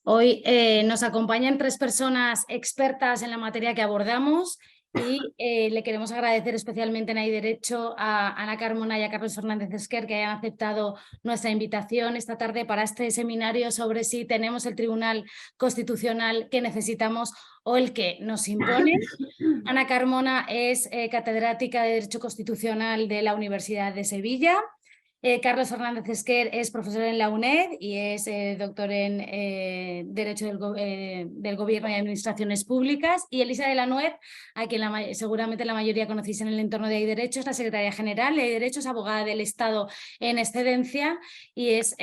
Hoy nos acompañan tres personas expertas en la materia que abordamos y le queremos agradecer especialmente en Derecho a Ana Carmona y a Carlos Fernández Esquer que hayan aceptado nuestra invitación esta tarde para este seminario sobre si tenemos el Tribunal Constitucional que necesitamos o el que nos impone. Ana Carmona es catedrática de Derecho Constitucional de la Universidad de Sevilla. Carlos Fernández Esquer es profesor en la UNED y es doctor en Derecho del Gobierno y Administraciones Públicas. Y Elisa de la Nuez, a quien seguramente la mayoría conocéis en el entorno de Derecho, es la secretaria general de Derecho, es abogada del Estado en excedencia y es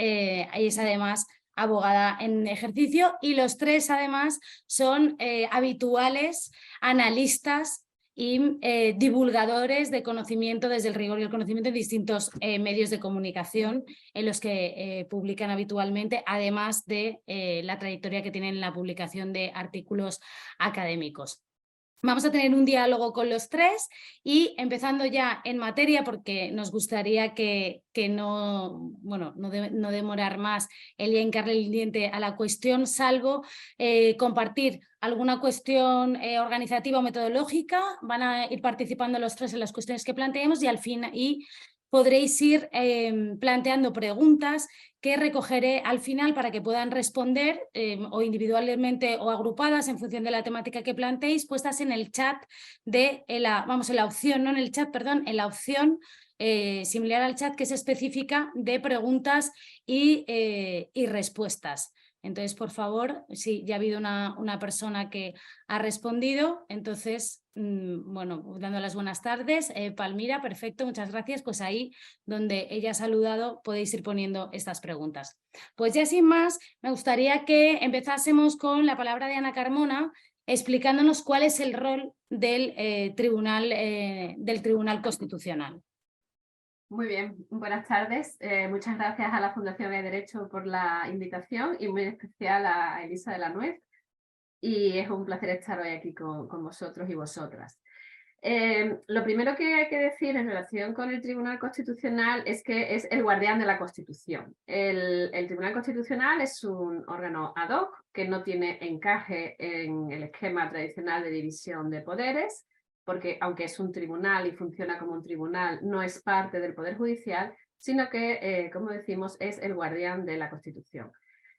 además abogada en ejercicio. Y los tres además son habituales analistas y divulgadores de conocimiento desde el rigor y el conocimiento en distintos medios de comunicación en los que publican habitualmente, además de la trayectoria que tienen en la publicación de artículos académicos. Vamos a tener un diálogo con los tres y empezando ya en materia, porque nos gustaría que no demorar más el hincarle el diente a la cuestión, salvo compartir alguna cuestión organizativa o metodológica. Van a ir participando los tres en las cuestiones que planteemos y al fin podréis ir planteando preguntas que recogeré al final para que puedan responder o individualmente o agrupadas en función de la temática que planteéis, puestas en el chat en la opción, no en el chat, perdón, en la opción similar al chat que es específica de preguntas y respuestas. Entonces, por favor, sí, ya ha habido una persona que ha respondido, entonces, dando las buenas tardes. Palmira, perfecto, muchas gracias. Pues ahí donde ella ha saludado podéis ir poniendo estas preguntas. Pues ya sin más, me gustaría que empezásemos con la palabra de Ana Carmona, explicándonos cuál es el rol del Tribunal Constitucional. Muy bien, buenas tardes. Muchas gracias a la Fundación de Derecho por la invitación y muy especial a Elisa de la Nuez. Y es un placer estar hoy aquí con vosotros y vosotras. Lo primero que hay que decir en relación con el Tribunal Constitucional es que es el guardián de la Constitución. El Tribunal Constitucional es un órgano ad hoc que no tiene encaje en el esquema tradicional de división de poderes, porque aunque es un tribunal y funciona como un tribunal, no es parte del Poder Judicial, sino que, como decimos, es el guardián de la Constitución.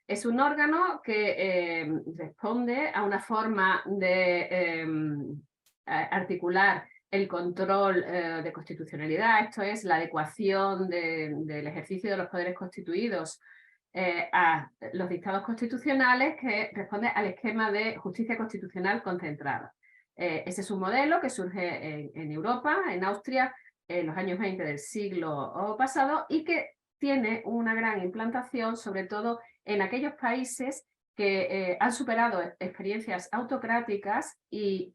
Es un órgano que responde a una forma de articular el control de constitucionalidad, esto es, la adecuación del ejercicio de los poderes constituidos a los dictados constitucionales, que responde al esquema de justicia constitucional concentrada. Ese es un modelo que surge en Europa, en Austria, en los años 20 del siglo pasado y que tiene una gran implantación, sobre todo en aquellos países que han superado experiencias autocráticas y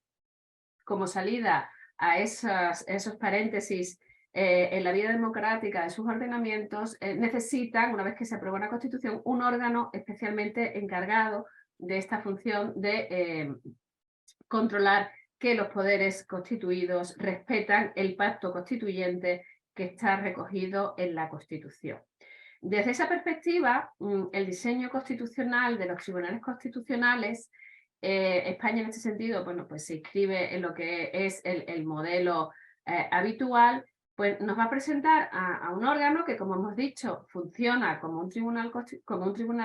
como salida a esos paréntesis en la vida democrática de sus ordenamientos, necesitan, una vez que se aprueba una constitución, un órgano especialmente encargado de esta función de controlar que los poderes constituidos respetan el pacto constituyente que está recogido en la Constitución. Desde esa perspectiva, el diseño constitucional de los tribunales constitucionales, España en este sentido, bueno, pues se inscribe en lo que es el modelo habitual, pues nos va a presentar a un órgano que, como hemos dicho, funciona como un tribunal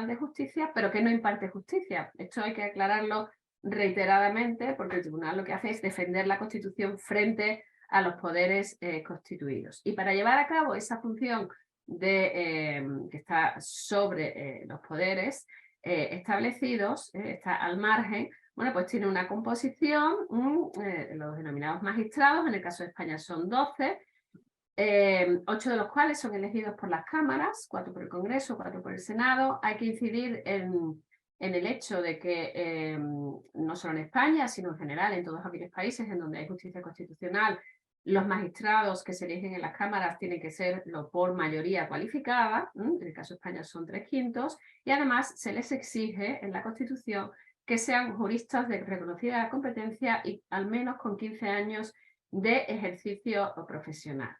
de justicia, pero que no imparte justicia. Esto hay que aclararlo reiteradamente, porque el tribunal lo que hace es defender la Constitución frente a los poderes constituidos. Y para llevar a cabo esa función que está sobre los poderes establecidos, está al margen, bueno, pues tiene una composición, los denominados magistrados, en el caso de España son 12, 8 de los cuales son elegidos por las cámaras, 4 por el Congreso, 4 por el Senado. Hay que incidir en el hecho de que no solo en España, sino en general en todos aquellos países en donde hay justicia constitucional, los magistrados que se eligen en las cámaras tienen que serlo por mayoría cualificada, en el caso de España son 3/5, y además se les exige en la Constitución que sean juristas de reconocida competencia y al menos con 15 años de ejercicio profesional.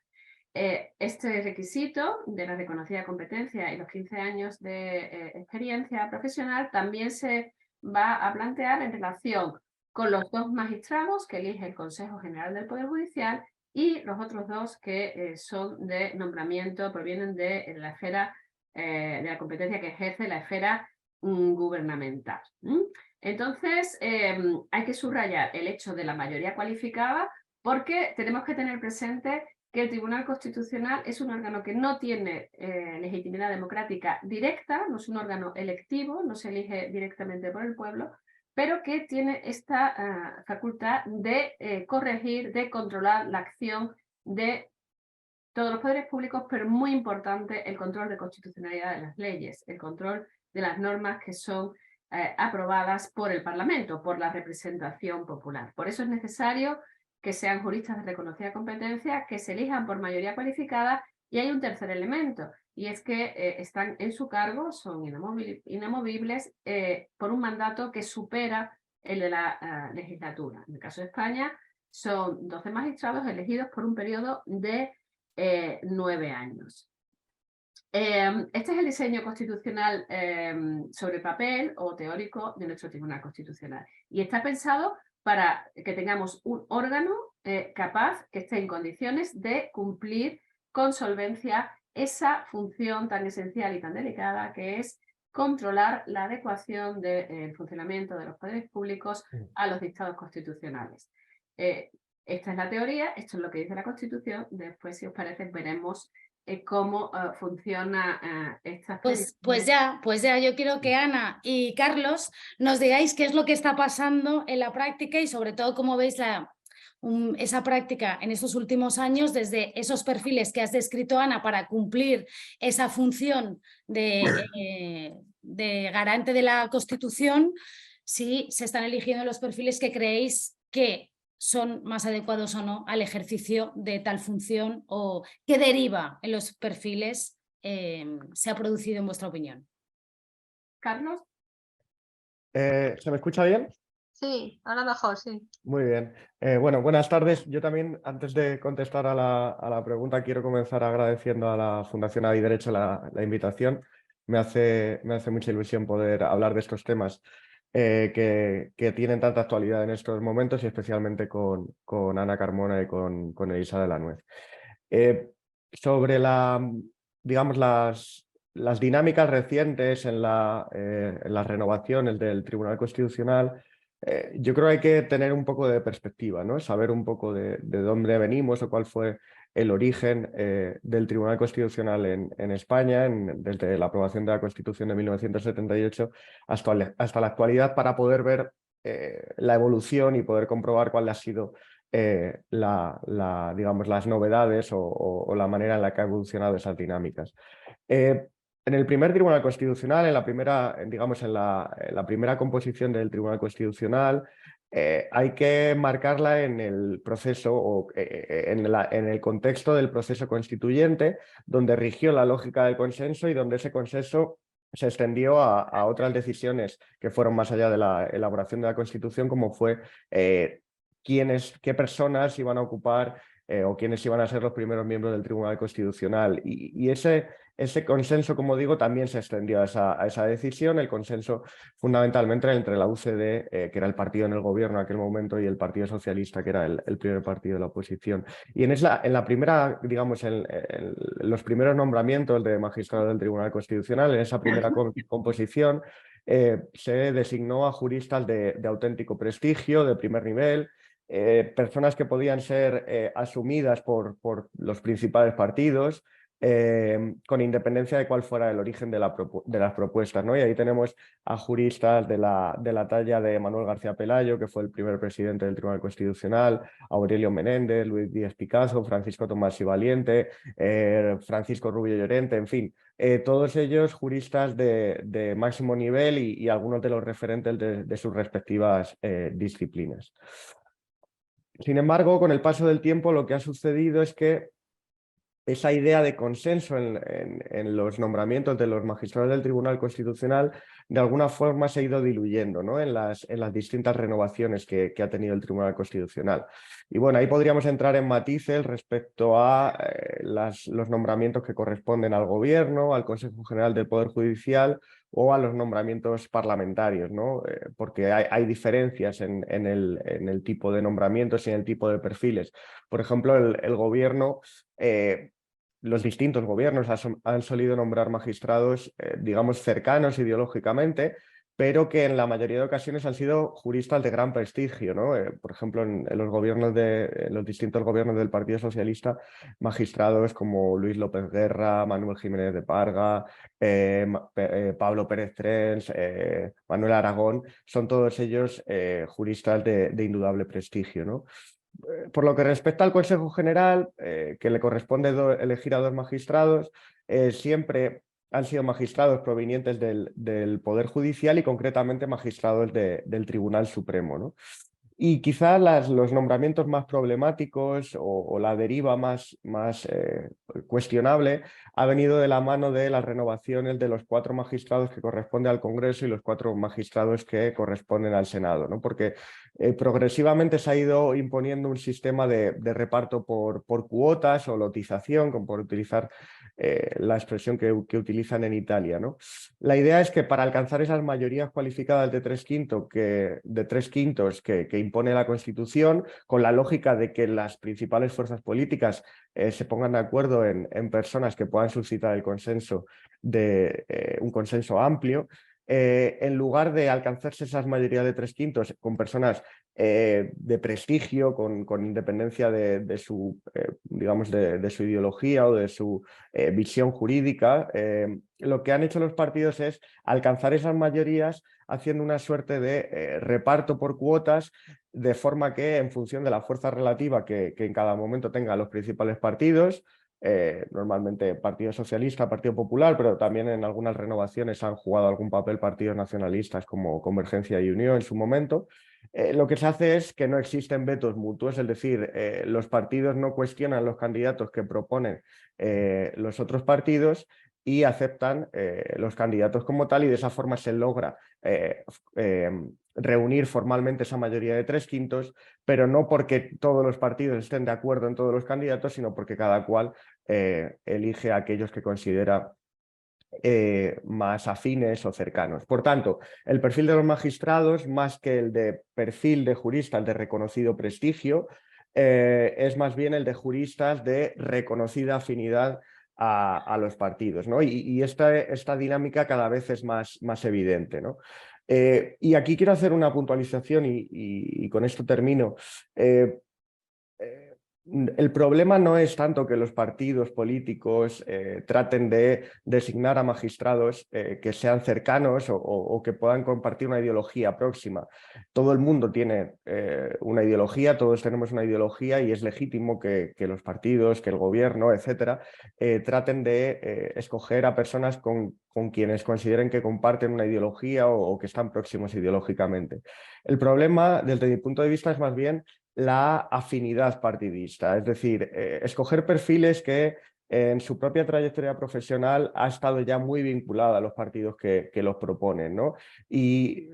Este requisito de la reconocida competencia y los 15 años de experiencia profesional también se va a plantear en relación con los 2 magistrados que elige el Consejo General del Poder Judicial y los otros 2 que son de nombramiento, provienen de la esfera de la competencia que ejerce la esfera gubernamental. Entonces, hay que subrayar el hecho de la mayoría cualificada porque tenemos que tener presente que el Tribunal Constitucional es un órgano que no tiene legitimidad democrática directa, no es un órgano electivo, no se elige directamente por el pueblo, pero que tiene esta facultad de corregir, de controlar la acción de todos los poderes públicos, pero muy importante el control de constitucionalidad de las leyes, el control de las normas que son aprobadas por el Parlamento, por la representación popular. Por eso es necesario que sean juristas de reconocida competencia, que se elijan por mayoría cualificada, y hay un tercer elemento, y es que están en su cargo, son inamovibles por un mandato que supera el de la legislatura. En el caso de España son 12 magistrados elegidos por un periodo de 9 años. Este es el diseño constitucional sobre papel o teórico de nuestro Tribunal Constitucional, y está pensado para que tengamos un órgano capaz, que esté en condiciones de cumplir con solvencia esa función tan esencial y tan delicada que es controlar la adecuación del funcionamiento de los poderes públicos a los dictados constitucionales. Esta es la teoría, esto es lo que dice la Constitución. Después, si os parece, veremos cómo funciona esta Pues ya, yo quiero que Ana y Carlos nos digáis qué es lo que está pasando en la práctica y sobre todo cómo veis esa práctica en estos últimos años desde esos perfiles que has descrito, Ana, para cumplir esa función de garante de la Constitución, si se están eligiendo los perfiles que creéis que son más adecuados o no al ejercicio de tal función o qué deriva en los perfiles se ha producido en vuestra opinión. Carlos. ¿Se me escucha bien? Sí, ahora mejor, sí. Muy bien. Bueno, buenas tardes. Yo también, antes de contestar a la pregunta, quiero comenzar agradeciendo a la Fundación Hay Derecho la invitación. Me hace mucha ilusión poder hablar de estos temas que tienen tanta actualidad en estos momentos, y especialmente con Ana Carmona y con Elisa de la Nuez. Sobre digamos, las dinámicas recientes en las renovaciones del Tribunal Constitucional, yo creo que hay que tener un poco de perspectiva, ¿no? Saber un poco de dónde venimos o cuál fue el origen del Tribunal Constitucional en España, desde la aprobación de la Constitución de 1978 hasta la actualidad, para poder ver la evolución y poder comprobar cuál ha sido digamos, las novedades o la manera en la que ha evolucionado esas dinámicas. En el primer Tribunal Constitucional, en la primera composición del Tribunal Constitucional, hay que marcarla en el proceso o en el contexto del proceso constituyente, donde rigió la lógica del consenso y donde ese consenso se extendió a otras decisiones que fueron más allá de la elaboración de la Constitución, como fue qué personas iban a ocupar o quiénes iban a ser los primeros miembros del Tribunal Constitucional. Y ese consenso, como digo, también se extendió a esa decisión, el consenso fundamentalmente entre la UCD, que era el partido en el gobierno en aquel momento, y el Partido Socialista, que era el primer partido de la oposición. Y en la primera, digamos, en los primeros nombramientos de magistrados del Tribunal Constitucional, en esa primera composición, se designó a juristas de auténtico prestigio, de primer nivel, personas que podían ser asumidas por los principales partidos, con independencia de cuál fuera el origen de las propuestas, ¿no? Y ahí tenemos a juristas de la talla de Manuel García Pelayo, que fue el primer presidente del Tribunal Constitucional, Aurelio Menéndez, Luis Díaz Picazo, Francisco Tomás y Valiente, Francisco Rubio Llorente, en fin, todos ellos juristas de máximo nivel y algunos de los referentes de sus respectivas disciplinas. Sin embargo, con el paso del tiempo, lo que ha sucedido es que esa idea de consenso en los nombramientos de los magistrados del Tribunal Constitucional de alguna forma se ha ido diluyendo, ¿no? en las distintas renovaciones que ha tenido el Tribunal Constitucional. Y bueno, ahí podríamos entrar en matices respecto a los nombramientos que corresponden al Gobierno, al Consejo General del Poder Judicial o a los nombramientos parlamentarios, ¿no? Porque hay diferencias en el tipo de nombramientos y en el tipo de perfiles. Por ejemplo, el Gobierno... los distintos gobiernos han solido nombrar magistrados, digamos, cercanos ideológicamente, pero que en la mayoría de ocasiones han sido juristas de gran prestigio, ¿no? Por ejemplo, en los distintos gobiernos del Partido Socialista, magistrados como Luis López Guerra, Manuel Jiménez de Parga, Pablo Pérez Trens, Manuel Aragón, son todos ellos juristas de indudable prestigio, ¿no? Por lo que respecta al Consejo General, que le corresponde elegir a 2 magistrados, siempre han sido magistrados provenientes del Poder Judicial y concretamente magistrados del Tribunal Supremo, ¿no? Y quizá los nombramientos más problemáticos o la deriva más cuestionable ha venido de la mano de las renovaciones de los 4 magistrados que corresponden al Congreso y los 4 magistrados que corresponden al Senado, ¿no? Porque progresivamente se ha ido imponiendo un sistema de reparto por cuotas o lotización, como por utilizar la expresión que utilizan en Italia, ¿no? La idea es que para alcanzar esas mayorías cualificadas de 3/5 que impone la Constitución, con la lógica de que las principales fuerzas políticas se pongan de acuerdo en personas que puedan suscitar el consenso un consenso amplio, en lugar de alcanzarse esas mayorías de 3/5 con personas de prestigio, con independencia de su, digamos, de su ideología o de su visión jurídica, lo que han hecho los partidos es alcanzar esas mayorías haciendo una suerte de reparto por cuotas, de forma que en función de la fuerza relativa que en cada momento tengan los principales partidos, normalmente Partido Socialista, Partido Popular, pero también en algunas renovaciones han jugado algún papel partidos nacionalistas como Convergencia y Unión en su momento. Lo que se hace es que no existen vetos mutuos, es decir, los partidos no cuestionan los candidatos que proponen los otros partidos y aceptan los candidatos como tal, y de esa forma se logra reunir formalmente esa mayoría de 3/5, pero no porque todos los partidos estén de acuerdo en todos los candidatos, sino porque cada cual elige a aquellos que considera más afines o cercanos. Por tanto, el perfil de los magistrados, más que el de perfil de juristas de reconocido prestigio, es más bien el de juristas de reconocida afinidad a los partidos, ¿no? Y esta dinámica cada vez es más evidente, ¿no? Y aquí quiero hacer una puntualización y con esto termino. El problema no es tanto que los partidos políticos traten de designar a magistrados que sean cercanos o que puedan compartir una ideología próxima. Todo el mundo tiene una ideología, todos tenemos una ideología, y es legítimo que los partidos, que el gobierno, etcétera, traten de escoger a personas con quienes consideren que comparten una ideología o que están próximos ideológicamente. El problema, desde mi punto de vista, es más bien la afinidad partidista, es decir, escoger perfiles que en su propia trayectoria profesional ha estado ya muy vinculada a los partidos que los proponen, ¿no? Y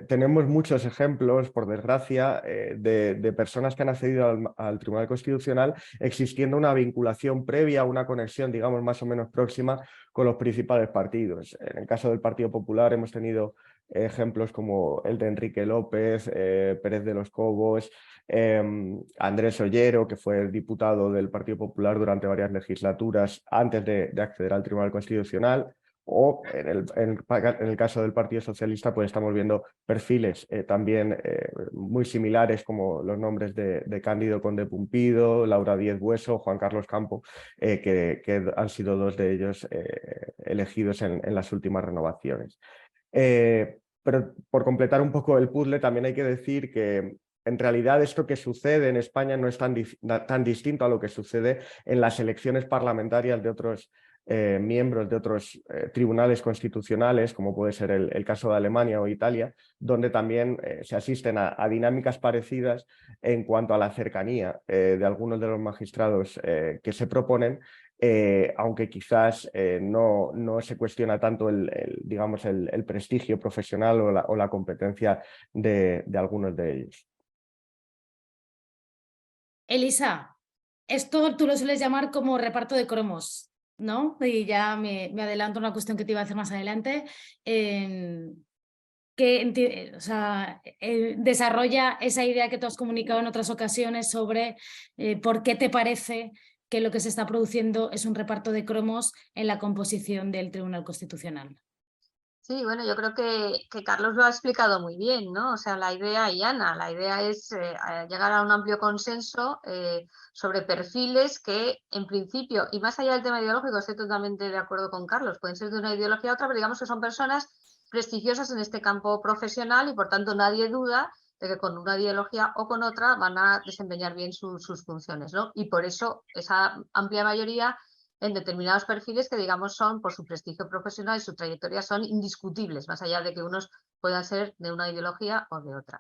tenemos muchos ejemplos, por desgracia, de personas que han accedido al Tribunal Constitucional existiendo una vinculación previa, una conexión, digamos, más o menos próxima con los principales partidos. En el caso del Partido Popular hemos tenido ejemplos como el de Enrique López, Pérez de los Cobos, Andrés Ollero, que fue diputado del Partido Popular durante varias legislaturas antes de acceder al Tribunal Constitucional, o en el caso del Partido Socialista pues estamos viendo perfiles también muy similares, como los nombres de Cándido Conde Pumpido, Laura Díez Bueso, Juan Carlos Campo, que han sido 2 de ellos elegidos en las últimas renovaciones. Pero por completar un poco el puzzle, también hay que decir que en realidad esto que sucede en España no es tan distinto a lo que sucede en las elecciones parlamentarias de otros miembros de otros tribunales constitucionales, como puede ser el caso de Alemania o Italia, donde también se asisten a dinámicas parecidas en cuanto a la cercanía de algunos de los magistrados que se proponen aunque quizás no se cuestiona tanto digamos, el prestigio profesional o la competencia de algunos de ellos. Elisa, esto tú lo sueles llamar como reparto de cromos, ¿no? Y ya me adelanto a una cuestión que te iba a hacer más adelante. O sea, desarrolla esa idea que tú has comunicado en otras ocasiones sobre por qué te parece que lo que se está produciendo es un reparto de cromos en la composición del Tribunal Constitucional. Sí, bueno, yo creo que Carlos lo ha explicado muy bien, ¿no? O sea, la idea, y Ana, la idea es llegar a un amplio consenso sobre perfiles que, en principio, y más allá del tema ideológico, estoy totalmente de acuerdo con Carlos, pueden ser de una ideología a otra, pero digamos que son personas prestigiosas en este campo profesional y, por tanto, nadie duda de que con una ideología o con otra van a desempeñar bien sus funciones, ¿no? Y por eso esa amplia mayoría en determinados perfiles que, digamos, son por su prestigio profesional y su trayectoria son indiscutibles, más allá de que unos puedan ser de una ideología o de otra.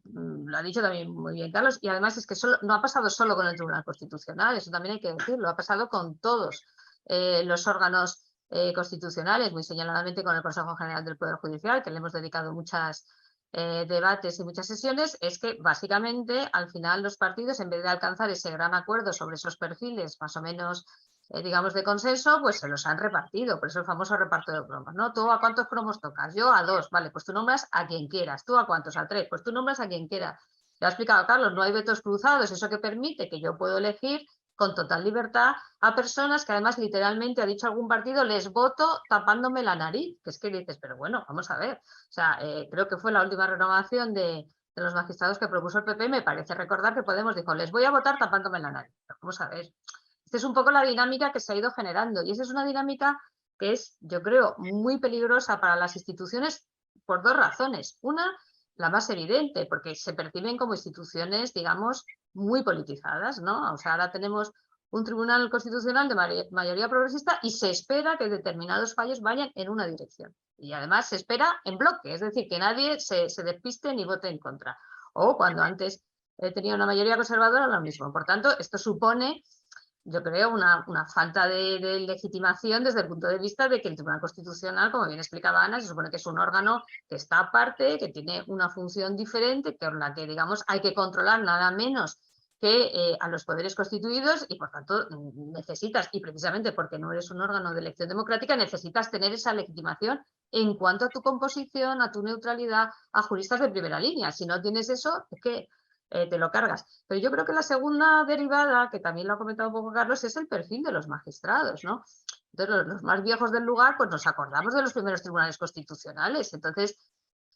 Lo ha dicho también muy bien Carlos, y además es que no ha pasado solo con el Tribunal Constitucional, eso también hay que decirlo, ha pasado con todos los órganos constitucionales, muy señaladamente con el Consejo General del Poder Judicial, que le hemos dedicado muchas debates y muchas sesiones, es que básicamente al final los partidos, en vez de alcanzar ese gran acuerdo sobre esos perfiles más o menos digamos de consenso, pues se los han repartido, por eso el famoso reparto de cromos, ¿no? ¿Tú a cuántos cromos tocas? Yo a 2, vale, pues tú nombras a quien quieras. ¿Tú a cuántos? A 3, pues tú nombras a quien quiera. Ya ha explicado Carlos, no hay vetos cruzados, eso que permite que yo puedo elegir con total libertad a personas que además literalmente ha dicho algún partido, les voto tapándome la nariz, que es que dices, pero bueno, vamos a ver, o sea, creo que fue la última renovación de los magistrados que propuso el PP, me parece recordar que Podemos dijo, les voy a votar tapándome la nariz, pero vamos a ver, esta es un poco la dinámica que se ha ido generando y esa es una dinámica que es, yo creo, muy peligrosa para las instituciones por dos razones. Una, la más evidente, porque se perciben como instituciones, digamos, muy politizadas, ¿no? O sea, ahora tenemos un Tribunal Constitucional de mayoría progresista y se espera que determinados fallos vayan en una dirección. Y además se espera en bloque, es decir, que nadie se despiste ni vote en contra. O cuando antes tenía una mayoría conservadora, lo mismo. Por tanto, esto supone, yo creo, una falta de legitimación desde el punto de vista de que el Tribunal Constitucional, como bien explicaba Ana, se supone que es un órgano que está aparte, que tiene una función diferente, con la que, digamos, hay que controlar nada menos que a los poderes constituidos y, por tanto, necesitas, y precisamente porque no eres un órgano de elección democrática, necesitas tener esa legitimación en cuanto a tu composición, a tu neutralidad, a juristas de primera línea. Si no tienes eso, es que te lo cargas. Pero yo creo que la segunda derivada, que también lo ha comentado un poco Carlos, es el perfil de los magistrados, ¿no? Entonces, los más viejos del lugar, pues nos acordamos de los primeros tribunales constitucionales. Entonces,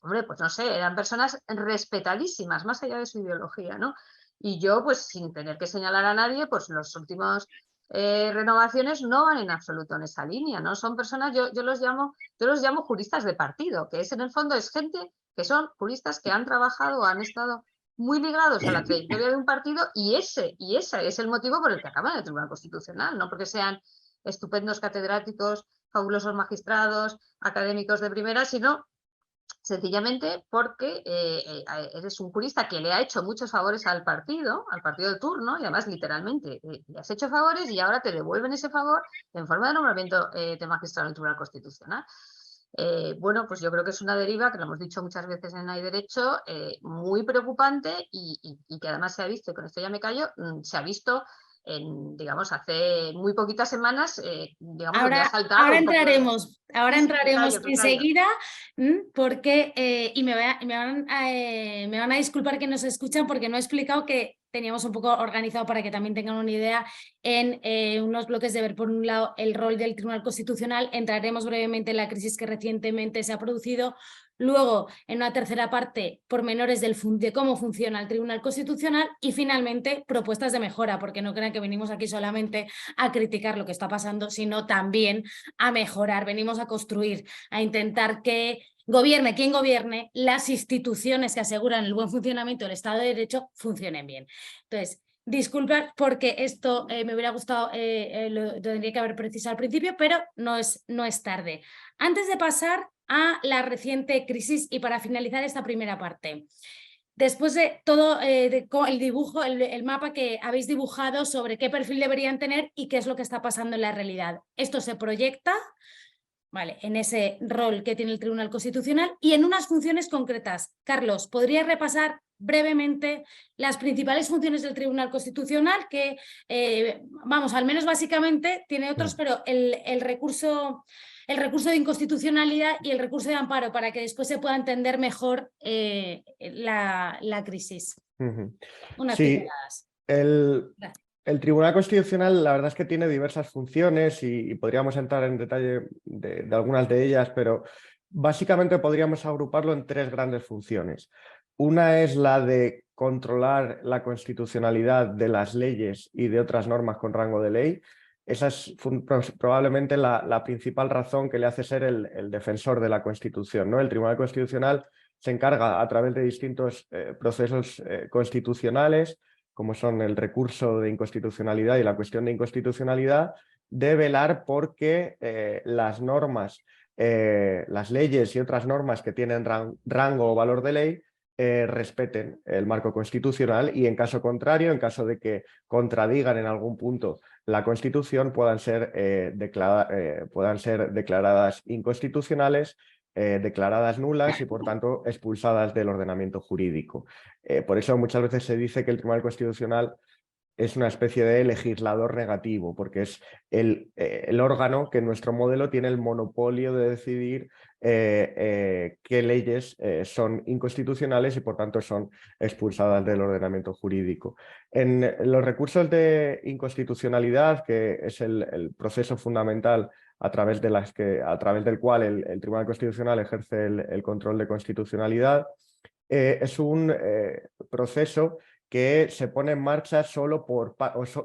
hombre, pues no sé, eran personas respetadísimas, más allá de su ideología, ¿no? Y yo, pues sin tener que señalar a nadie, pues los últimos renovaciones no van en absoluto en esa línea, ¿no? Son personas, yo los llamo juristas de partido, que es en el fondo es gente que son juristas que han trabajado, han estado muy ligados a la trayectoria de un partido y ese es el motivo por el que acaban en el Tribunal Constitucional, no porque sean estupendos catedráticos, fabulosos magistrados, académicos de primera, sino sencillamente porque eres un jurista que le ha hecho muchos favores al partido de turno, y además literalmente le has hecho favores y ahora te devuelven ese favor en forma de nombramiento de magistrado en el Tribunal Constitucional. Bueno, pues yo creo que es una deriva, que lo hemos dicho muchas veces en Hay Derecho, muy preocupante y que además se ha visto, y con esto ya me callo, se ha visto digamos, hace muy poquitas semanas, digamos, Ahora, ha saltado ahora un poco. entraremos Sí, enseguida, porque, y me van a disculpar que nos escuchan porque no he explicado que teníamos un poco organizado para que también tengan una idea en unos bloques de ver, por un lado, el rol del Tribunal Constitucional, entraremos brevemente en la crisis que recientemente se ha producido, luego en una tercera parte pormenores de cómo funciona el Tribunal Constitucional y finalmente propuestas de mejora, porque no crean que venimos aquí solamente a criticar lo que está pasando, sino también a mejorar, venimos a construir, a intentar que gobierne quien gobierne, las instituciones que aseguran el buen funcionamiento del Estado de Derecho funcionen bien. Entonces, disculpad porque esto me hubiera gustado, lo tendría que haber precisado al principio, pero no es tarde. Antes de pasar a la reciente crisis y para finalizar esta primera parte, después de todo el dibujo, el mapa que habéis dibujado sobre qué perfil deberían tener y qué es lo que está pasando en la realidad. Esto se proyecta, ¿vale?, en ese rol que tiene el Tribunal Constitucional y en unas funciones concretas. Carlos, ¿podrías repasar brevemente las principales funciones del Tribunal Constitucional? Que, vamos, al menos básicamente tiene otros, pero el recurso de inconstitucionalidad y el recurso de amparo, para que después se pueda entender mejor la crisis. Unas Sí, pinceladas. Gracias. el Tribunal Constitucional la verdad es que tiene diversas funciones y podríamos entrar en detalle de algunas de ellas, pero básicamente podríamos agruparlo en tres grandes funciones. Una es la de controlar la constitucionalidad de las leyes y de otras normas con rango de ley. Esa es probablemente la principal razón que le hace ser el defensor de la Constitución, ¿no? El Tribunal Constitucional se encarga a través de distintos procesos constitucionales, como son el recurso de inconstitucionalidad y la cuestión de inconstitucionalidad, de velar porque las normas, las leyes y otras normas que tienen rango o valor de ley respeten el marco constitucional y, en caso contrario, en caso de que contradigan en algún punto la Constitución, puedan ser declaradas inconstitucionales, declaradas nulas y, por tanto, expulsadas del ordenamiento jurídico. Por eso muchas veces se dice que el Tribunal Constitucional es una especie de legislador negativo, porque es el órgano que en nuestro modelo tiene el monopolio de decidir qué leyes son inconstitucionales y, por tanto, son expulsadas del ordenamiento jurídico. En los recursos de inconstitucionalidad, que es el proceso fundamental a través del cual el Tribunal Constitucional ejerce el control de constitucionalidad, es un proceso que se pone en marcha solo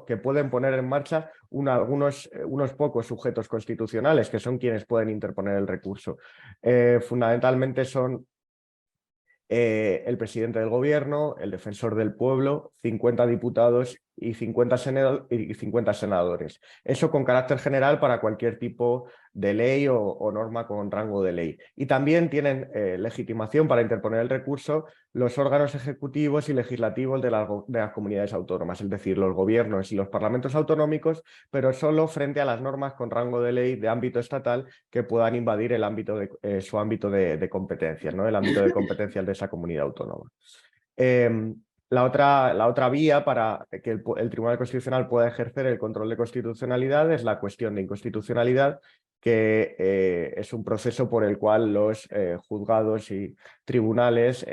que pueden poner en marcha unos pocos sujetos constitucionales, que son quienes pueden interponer el recurso. Fundamentalmente son el presidente del gobierno, el defensor del pueblo, 50 diputados y 50 senadores. Eso con carácter general para cualquier tipo de ley o norma con rango de ley. Y también tienen legitimación para interponer el recurso los órganos ejecutivos y legislativos de las comunidades autónomas, es decir, los gobiernos y los parlamentos autonómicos, pero solo frente a las normas con rango de ley de ámbito estatal que puedan invadir su ámbito de competencias, ¿no? El ámbito de competencias de esa comunidad autónoma. La otra vía para que el Tribunal Constitucional pueda ejercer el control de constitucionalidad es la cuestión de inconstitucionalidad, que es un proceso por el cual los juzgados y tribunales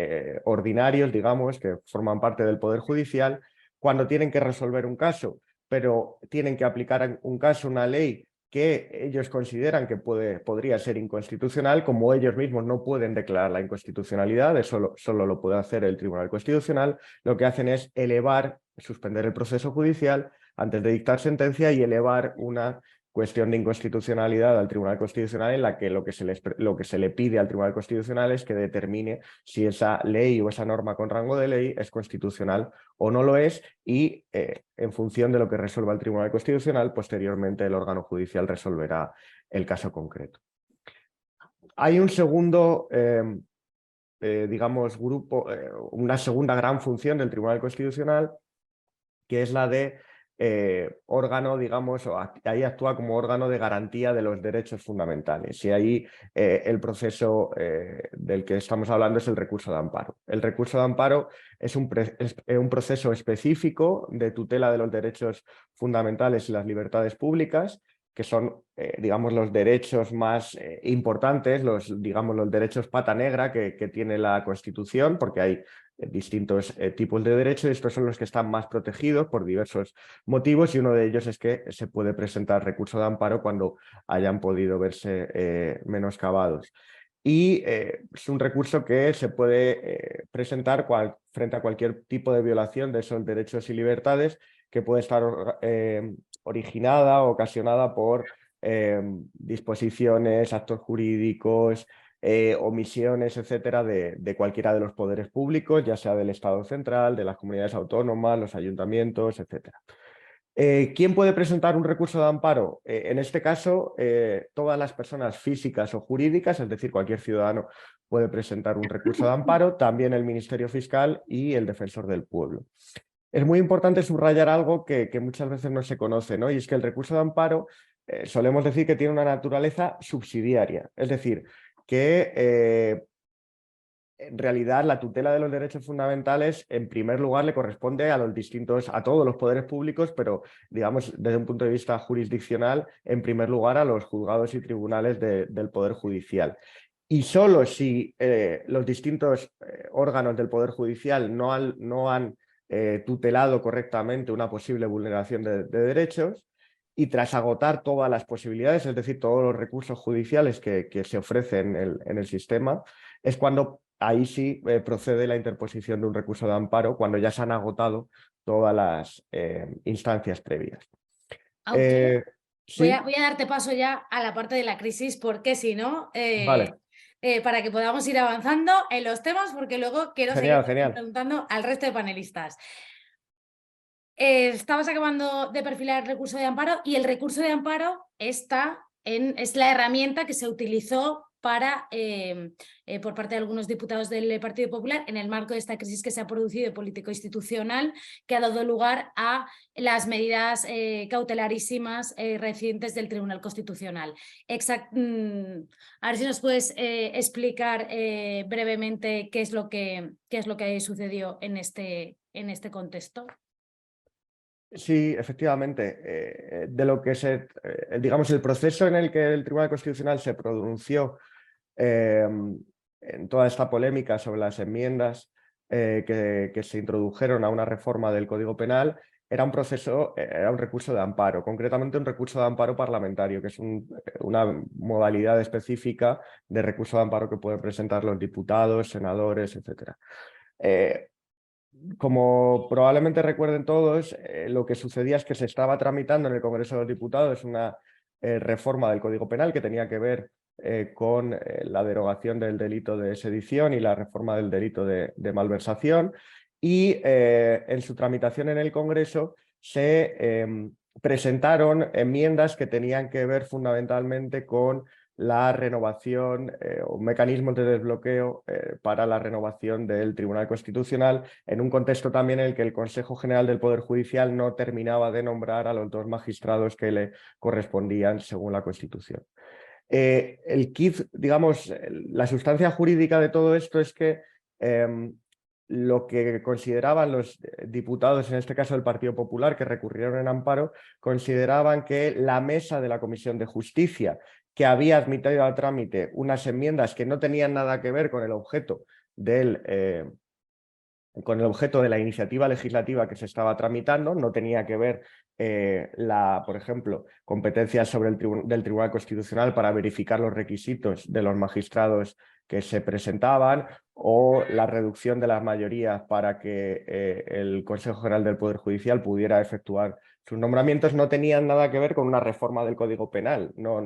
ordinarios, digamos, que forman parte del Poder Judicial, cuando tienen que resolver un caso, pero tienen que aplicar un caso, una ley que ellos consideran que podría ser inconstitucional, como ellos mismos no pueden declarar la inconstitucionalidad, eso solo lo puede hacer el Tribunal Constitucional, lo que hacen es suspender el proceso judicial antes de dictar sentencia y elevar una cuestión de inconstitucionalidad al Tribunal Constitucional, en la que lo que se le pide al Tribunal Constitucional es que determine si esa ley o esa norma con rango de ley es constitucional o no lo es, y en función de lo que resuelva el Tribunal Constitucional, posteriormente el órgano judicial resolverá el caso concreto. Hay un segundo, digamos, grupo, una segunda gran función del Tribunal Constitucional, que es la de órgano, digamos, ahí actúa como órgano de garantía de los derechos fundamentales, y ahí el proceso del que estamos hablando es el recurso de amparo. El recurso de amparo es un proceso específico de tutela de los derechos fundamentales y las libertades públicas, que son, digamos, los derechos más importantes, los derechos pata negra que tiene la Constitución, porque hay distintos tipos de derechos, y estos son los que están más protegidos por diversos motivos, y uno de ellos es que se puede presentar recurso de amparo cuando hayan podido verse menoscabados. Y es un recurso que se puede presentar frente a cualquier tipo de violación de esos derechos y libertades, que puede estar originada o ocasionada por disposiciones, actos jurídicos, omisiones, etcétera, de cualquiera de los poderes públicos, ya sea del Estado central, de las comunidades autónomas, los ayuntamientos, etcétera. ¿Quién puede presentar un recurso de amparo? En este caso, todas las personas físicas o jurídicas, es decir, cualquier ciudadano puede presentar un recurso de amparo, también el Ministerio Fiscal y el Defensor del Pueblo. Es muy importante subrayar algo que muchas veces no se conoce, ¿no? Y es que el recurso de amparo solemos decir que tiene una naturaleza subsidiaria, es decir, que en realidad la tutela de los derechos fundamentales en primer lugar le corresponde a todos los poderes públicos, pero digamos desde un punto de vista jurisdiccional, en primer lugar a los juzgados y tribunales del Poder Judicial. Y solo si los distintos órganos del Poder Judicial no han tutelado correctamente una posible vulneración de derechos, y tras agotar todas las posibilidades, es decir, todos los recursos judiciales que se ofrecen en el sistema, es cuando ahí sí procede la interposición de un recurso de amparo, cuando ya se han agotado todas las instancias previas. Aunque ¿sí? voy a darte paso ya a la parte de la crisis, porque si no, Vale. para que podamos ir avanzando en los temas, porque luego quiero seguir preguntando al resto de panelistas. Estabas acabando de perfilar el recurso de amparo y el recurso de amparo es la herramienta que se utilizó por parte de algunos diputados del Partido Popular en el marco de esta crisis que se ha producido político-institucional, que ha dado lugar a las medidas cautelarísimas recientes del Tribunal Constitucional. A ver si nos puedes explicar brevemente qué es lo que sucedió en este contexto. Sí, efectivamente. De lo que digamos, el proceso en el que el Tribunal Constitucional se pronunció en toda esta polémica sobre las enmiendas que se introdujeron a una reforma del Código Penal era un recurso de amparo, concretamente un recurso de amparo parlamentario, que es una modalidad específica de recurso de amparo que pueden presentar los diputados, senadores, etc. Como probablemente recuerden todos, lo que sucedía es que se estaba tramitando en el Congreso de los Diputados una reforma del Código Penal que tenía que ver con la derogación del delito de sedición y la reforma del delito de malversación, y en su tramitación en el Congreso se presentaron enmiendas que tenían que ver fundamentalmente con la renovación o mecanismos de desbloqueo para la renovación del Tribunal Constitucional, en un contexto también en el que el Consejo General del Poder Judicial no terminaba de nombrar a los 2 magistrados que le correspondían según la Constitución. El kit, digamos, la sustancia jurídica de todo esto es que lo que consideraban los diputados, en este caso del Partido Popular, que recurrieron en amparo, consideraban que la mesa de la Comisión de Justicia, que había admitido a trámite unas enmiendas que no tenían nada que ver con el objeto de la iniciativa legislativa que se estaba tramitando, no tenía que ver por ejemplo, competencias del Tribunal Constitucional para verificar los requisitos de los magistrados que se presentaban, o la reducción de las mayorías para que el Consejo General del Poder Judicial pudiera efectuar sus nombramientos, no tenían nada que ver con una reforma del Código Penal, no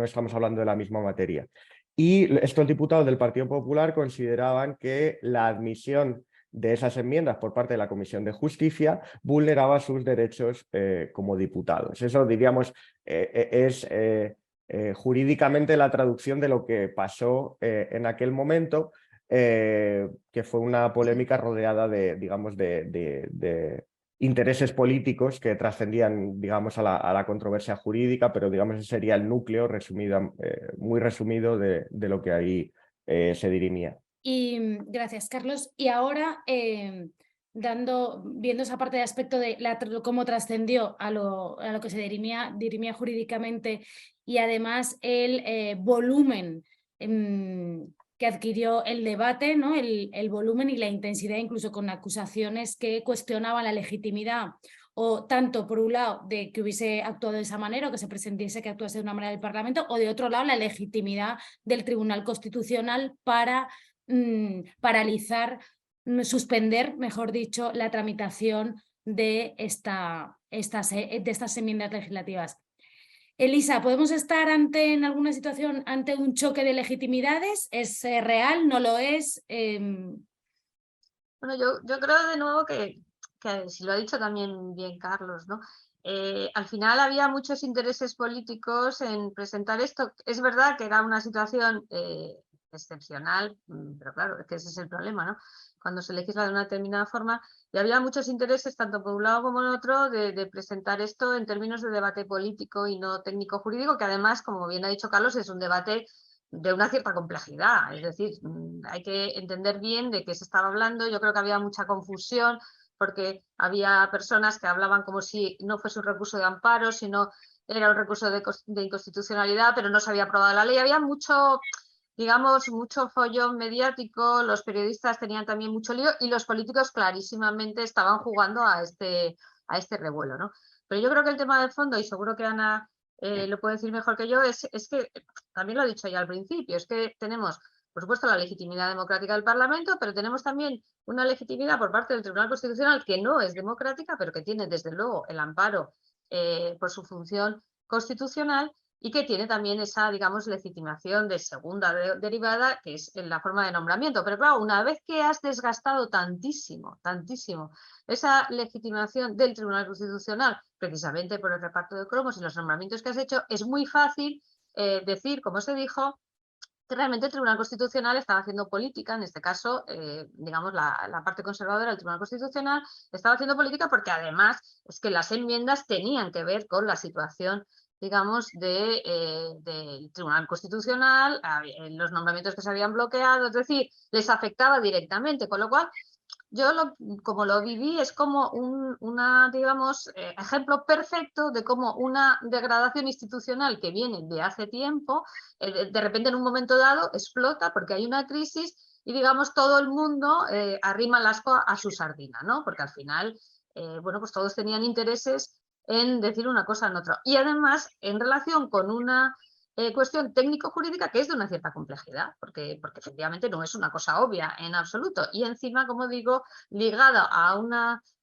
estamos hablando de la misma materia. Y estos diputados del Partido Popular consideraban que la admisión de esas enmiendas por parte de la Comisión de Justicia vulneraba sus derechos como diputados. Eso, diríamos, es jurídicamente la traducción de lo que pasó en aquel momento, que fue una polémica rodeada de intereses políticos que trascendían, digamos, a la controversia jurídica, pero, digamos, ese sería el núcleo muy resumido de lo que ahí se dirimía. Y gracias, Carlos. Y ahora, viendo esa parte de aspecto de cómo trascendió a lo que se dirimía jurídicamente, y además el volumen que adquirió el debate, ¿no? El volumen y la intensidad, incluso con acusaciones que cuestionaban la legitimidad, o tanto por un lado de que hubiese actuado de esa manera, o que se pretendiese que actuase de una manera del Parlamento, o de otro lado la legitimidad del Tribunal Constitucional para paralizar, suspender, mejor dicho, la tramitación de estas enmiendas legislativas. Elisa, ¿podemos estar en alguna situación ante un choque de legitimidades? ¿Es real? ¿No lo es? Bueno, yo creo de nuevo que que si lo ha dicho también bien Carlos, ¿no? Al final había muchos intereses políticos en presentar esto. Es verdad que era una situación excepcional, pero claro, es que ese es el problema, ¿no? Cuando se legisla de una determinada forma, y había muchos intereses, tanto por un lado como por otro, de presentar esto en términos de debate político y no técnico-jurídico, que además, como bien ha dicho Carlos, es un debate de una cierta complejidad. Es decir, hay que entender bien de qué se estaba hablando. Yo creo que había mucha confusión, porque había personas que hablaban como si no fuese un recurso de amparo, sino era un recurso de inconstitucionalidad, pero no se había aprobado la ley. Había mucho, digamos, mucho follón mediático, los periodistas tenían también mucho lío y los políticos clarísimamente estaban jugando a este revuelo, ¿no? Pero yo creo que el tema de fondo, y seguro que Ana lo puede decir mejor que yo, es que, también lo he dicho ya al principio, es que tenemos, por supuesto, la legitimidad democrática del Parlamento, pero tenemos también una legitimidad por parte del Tribunal Constitucional que no es democrática, pero que tiene desde luego el amparo por su función constitucional y que tiene también esa, digamos, legitimación de segunda derivada, que es en la forma de nombramiento. Pero claro, una vez que has desgastado tantísimo esa legitimación del Tribunal Constitucional, precisamente por el reparto de cromos y los nombramientos que has hecho, es muy fácil decir, como se dijo, que realmente el Tribunal Constitucional estaba haciendo política, en este caso, digamos, la parte conservadora del Tribunal Constitucional estaba haciendo política porque además es que las enmiendas tenían que ver con la situación, digamos, del Tribunal Constitucional, los nombramientos que se habían bloqueado, es decir, les afectaba directamente, con lo cual yo como lo viví es como digamos, ejemplo perfecto de cómo una degradación institucional que viene de hace tiempo, de repente en un momento dado explota porque hay una crisis y digamos todo el mundo arrima el asco a su sardina, ¿no? Porque al final, bueno, pues todos tenían intereses en decir una cosa en otra. Y además en relación con una cuestión técnico-jurídica que es de una cierta complejidad, porque efectivamente no es una cosa obvia en absoluto. Y encima, como digo, ligada a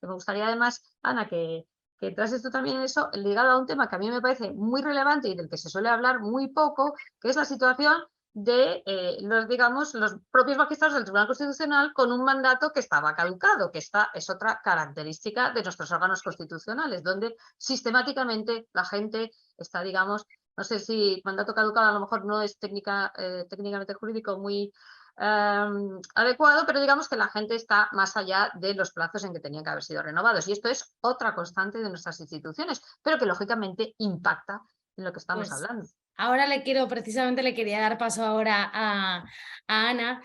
que me gustaría además, Ana, que trases tú también eso, ligado a un tema que a mí me parece muy relevante y del que se suele hablar muy poco, que es la situación de los propios magistrados del Tribunal Constitucional con un mandato que estaba caducado, que esta es otra característica de nuestros órganos constitucionales, donde sistemáticamente la gente está, digamos, no sé si mandato caducado a lo mejor no es técnicamente jurídico muy adecuado, pero digamos que la gente está más allá de los plazos en que tenían que haber sido renovados. Y esto es otra constante de nuestras instituciones, pero que lógicamente impacta en lo que estamos hablando. Ahora precisamente le quería dar paso ahora a Ana.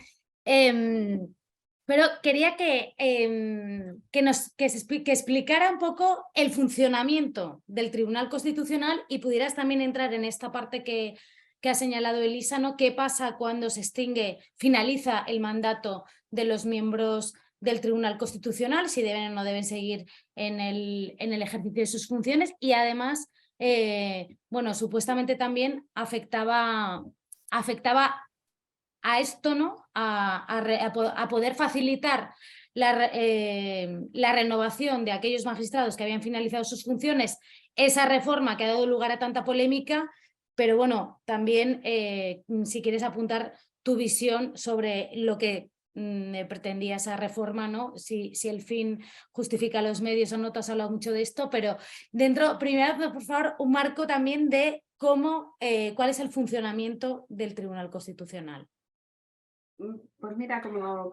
Pero quería que explicara un poco el funcionamiento del Tribunal Constitucional y pudieras también entrar en esta parte que ha señalado Elisa, ¿no? ¿Qué pasa cuando se finaliza el mandato de los miembros del Tribunal Constitucional? Si deben o no deben seguir en el ejercicio de sus funciones y además, bueno, supuestamente también afectaba a esto, ¿no? A poder facilitar la renovación de aquellos magistrados que habían finalizado sus funciones, esa reforma que ha dado lugar a tanta polémica, pero bueno, también si quieres apuntar tu visión sobre lo que pretendía esa reforma, ¿no? Si el fin justifica los medios o no, te has hablado mucho de esto, pero primero, por favor, un marco también de cuál es el funcionamiento del Tribunal Constitucional. Pues mira, como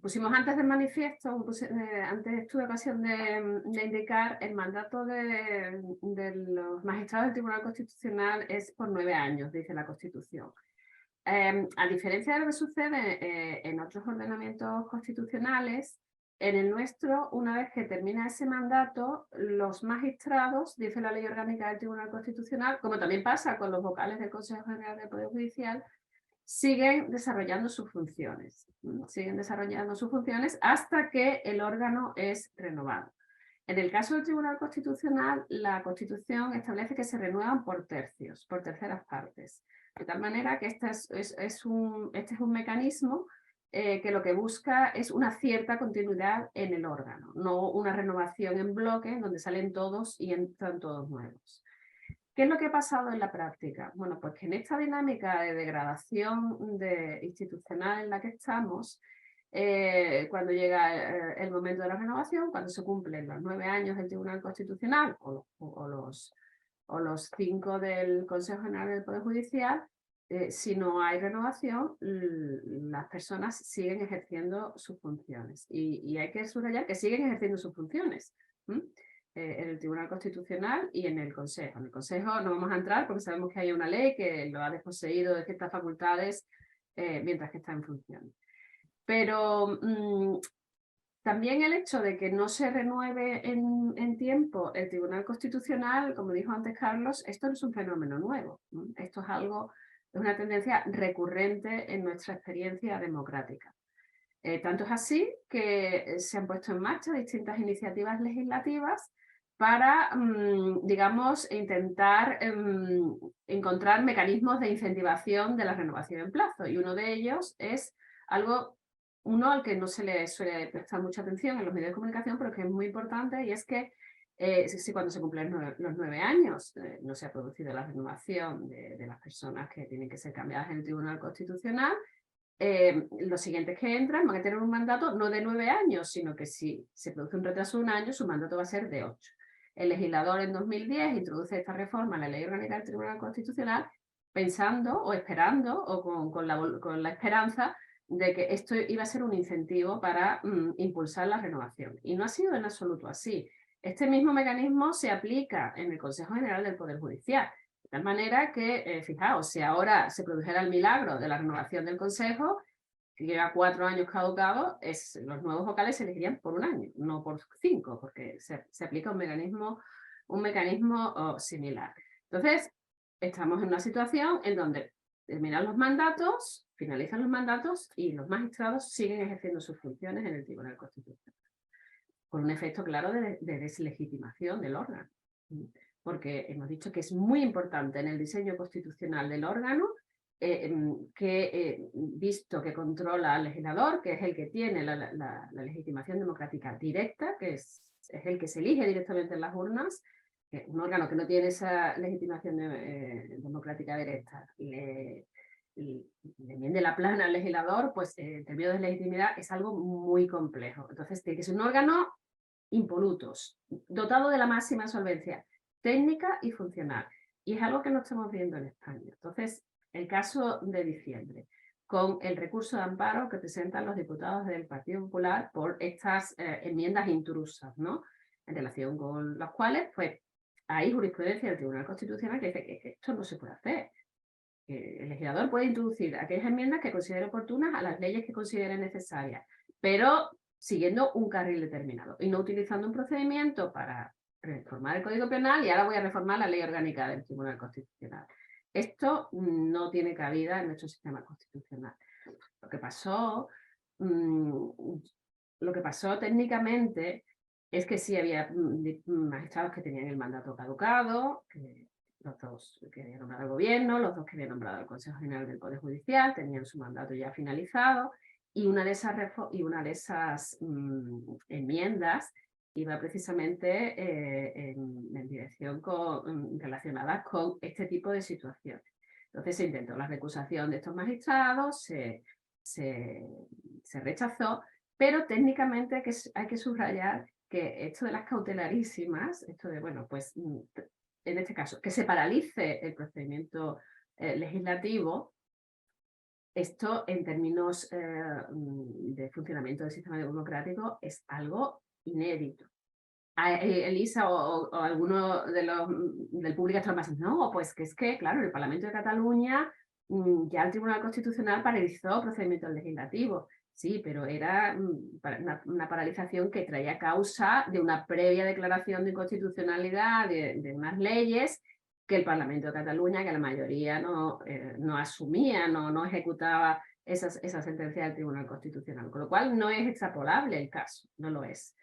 pusimos antes de manifiesto, antes tuve ocasión de indicar, el mandato de los magistrados del Tribunal Constitucional es por 9 años, dice la Constitución. A diferencia de lo que sucede en otros ordenamientos constitucionales, en el nuestro, una vez que termina ese mandato, los magistrados, dice la Ley Orgánica del Tribunal Constitucional, como también pasa con los vocales del Consejo General del Poder Judicial, siguen desarrollando sus funciones. Siguen desarrollando sus funciones hasta que el órgano es renovado. En el caso del Tribunal Constitucional, la Constitución establece que se renuevan por tercios, por terceras partes. De tal manera que este es un mecanismo que lo que busca es una cierta continuidad en el órgano, no una renovación en bloque en donde salen todos y entran todos nuevos. ¿Qué es lo que ha pasado en la práctica? Bueno, pues que en esta dinámica de degradación institucional en la que estamos, cuando llega el momento de la renovación, cuando se cumplen los 9 años del Tribunal Constitucional o los 5 del Consejo General del Poder Judicial, si no hay renovación, las personas siguen ejerciendo sus funciones. Y hay que subrayar que siguen ejerciendo sus funciones en el Tribunal Constitucional y en el Consejo. En el Consejo no vamos a entrar porque sabemos que hay una ley que lo ha desposeído de ciertas facultades mientras que está en funciones. Pero también el hecho de que no se renueve en tiempo el Tribunal Constitucional, como dijo antes Carlos, esto no es un fenómeno nuevo. Esto es una tendencia recurrente en nuestra experiencia democrática. Tanto es así que se han puesto en marcha distintas iniciativas legislativas para, digamos, intentar encontrar mecanismos de incentivación de la renovación en plazo. Y uno de ellos es uno al que no se le suele prestar mucha atención en los medios de comunicación, pero que es muy importante, y es que si cuando se cumplen los 9 años no se ha producido la renovación de las personas que tienen que ser cambiadas en el Tribunal Constitucional, los siguientes que entran van a tener un mandato no de 9 años, sino que si se produce un retraso de 1 año, su mandato va a ser de 8. El legislador en 2010 introduce esta reforma en la Ley Orgánica del Tribunal Constitucional pensando o esperando o con la esperanza de que esto iba a ser un incentivo para impulsar la renovación. Y no ha sido en absoluto así. Este mismo mecanismo se aplica en el Consejo General del Poder Judicial. De tal manera que, fijaos, si ahora se produjera el milagro de la renovación del Consejo, que lleva 4 años caducado, los nuevos vocales se elegirían por 1 año, no por 5, porque se aplica un mecanismo similar. Entonces, estamos en una situación en donde terminan los mandatos, finalizan los mandatos y los magistrados siguen ejerciendo sus funciones en el Tribunal Constitucional. Con un efecto claro de deslegitimación del órgano. Porque hemos dicho que es muy importante en el diseño constitucional del órgano visto que controla al legislador, que es el que tiene la legitimación democrática directa, que es el que se elige directamente en las urnas, un órgano que no tiene esa legitimación democrática directa le enmiende la plana al legislador, pues en términos de legitimidad es algo muy complejo. Entonces tiene que ser un órgano impolutos, dotado de la máxima solvencia técnica y funcional. Y es algo que no estamos viendo en España. Entonces, el caso de diciembre, con el recurso de amparo que presentan los diputados del Partido Popular por estas enmiendas intrusas, ¿no? En relación con las cuales, pues, hay jurisprudencia del Tribunal Constitucional que dice que esto no se puede hacer. El legislador puede introducir aquellas enmiendas que considere oportunas a las leyes que considere necesarias, pero siguiendo un carril determinado y no utilizando un procedimiento para reformar el Código Penal y ahora voy a reformar la Ley Orgánica del Tribunal Constitucional. Esto no tiene cabida en nuestro sistema constitucional. Lo que pasó técnicamente es que sí había magistrados que tenían el mandato caducado, los 2 que había nombrado el gobierno, los 2 que había nombrado el Consejo General del Poder Judicial, tenían su mandato ya finalizado, y una de esas enmiendas iba precisamente en dirección relacionada con este tipo de situaciones. Entonces se intentó la recusación de estos magistrados, se rechazó, pero técnicamente hay que subrayar que esto de las cautelarísimas, esto de, bueno, pues en este caso, que se paralice el procedimiento legislativo, esto en términos de funcionamiento del sistema democrático es algo inédito. Elisa o alguno del público está más diciendo, no, pues que es que, claro, en el Parlamento de Cataluña ya el Tribunal Constitucional paralizó procedimientos legislativos. Sí, pero era una paralización que traía causa de una previa declaración de inconstitucionalidad de unas leyes que el Parlamento de Cataluña, que la mayoría no asumía, no ejecutaba esa sentencia del Tribunal Constitucional, con lo cual no es extrapolable el caso, no lo es.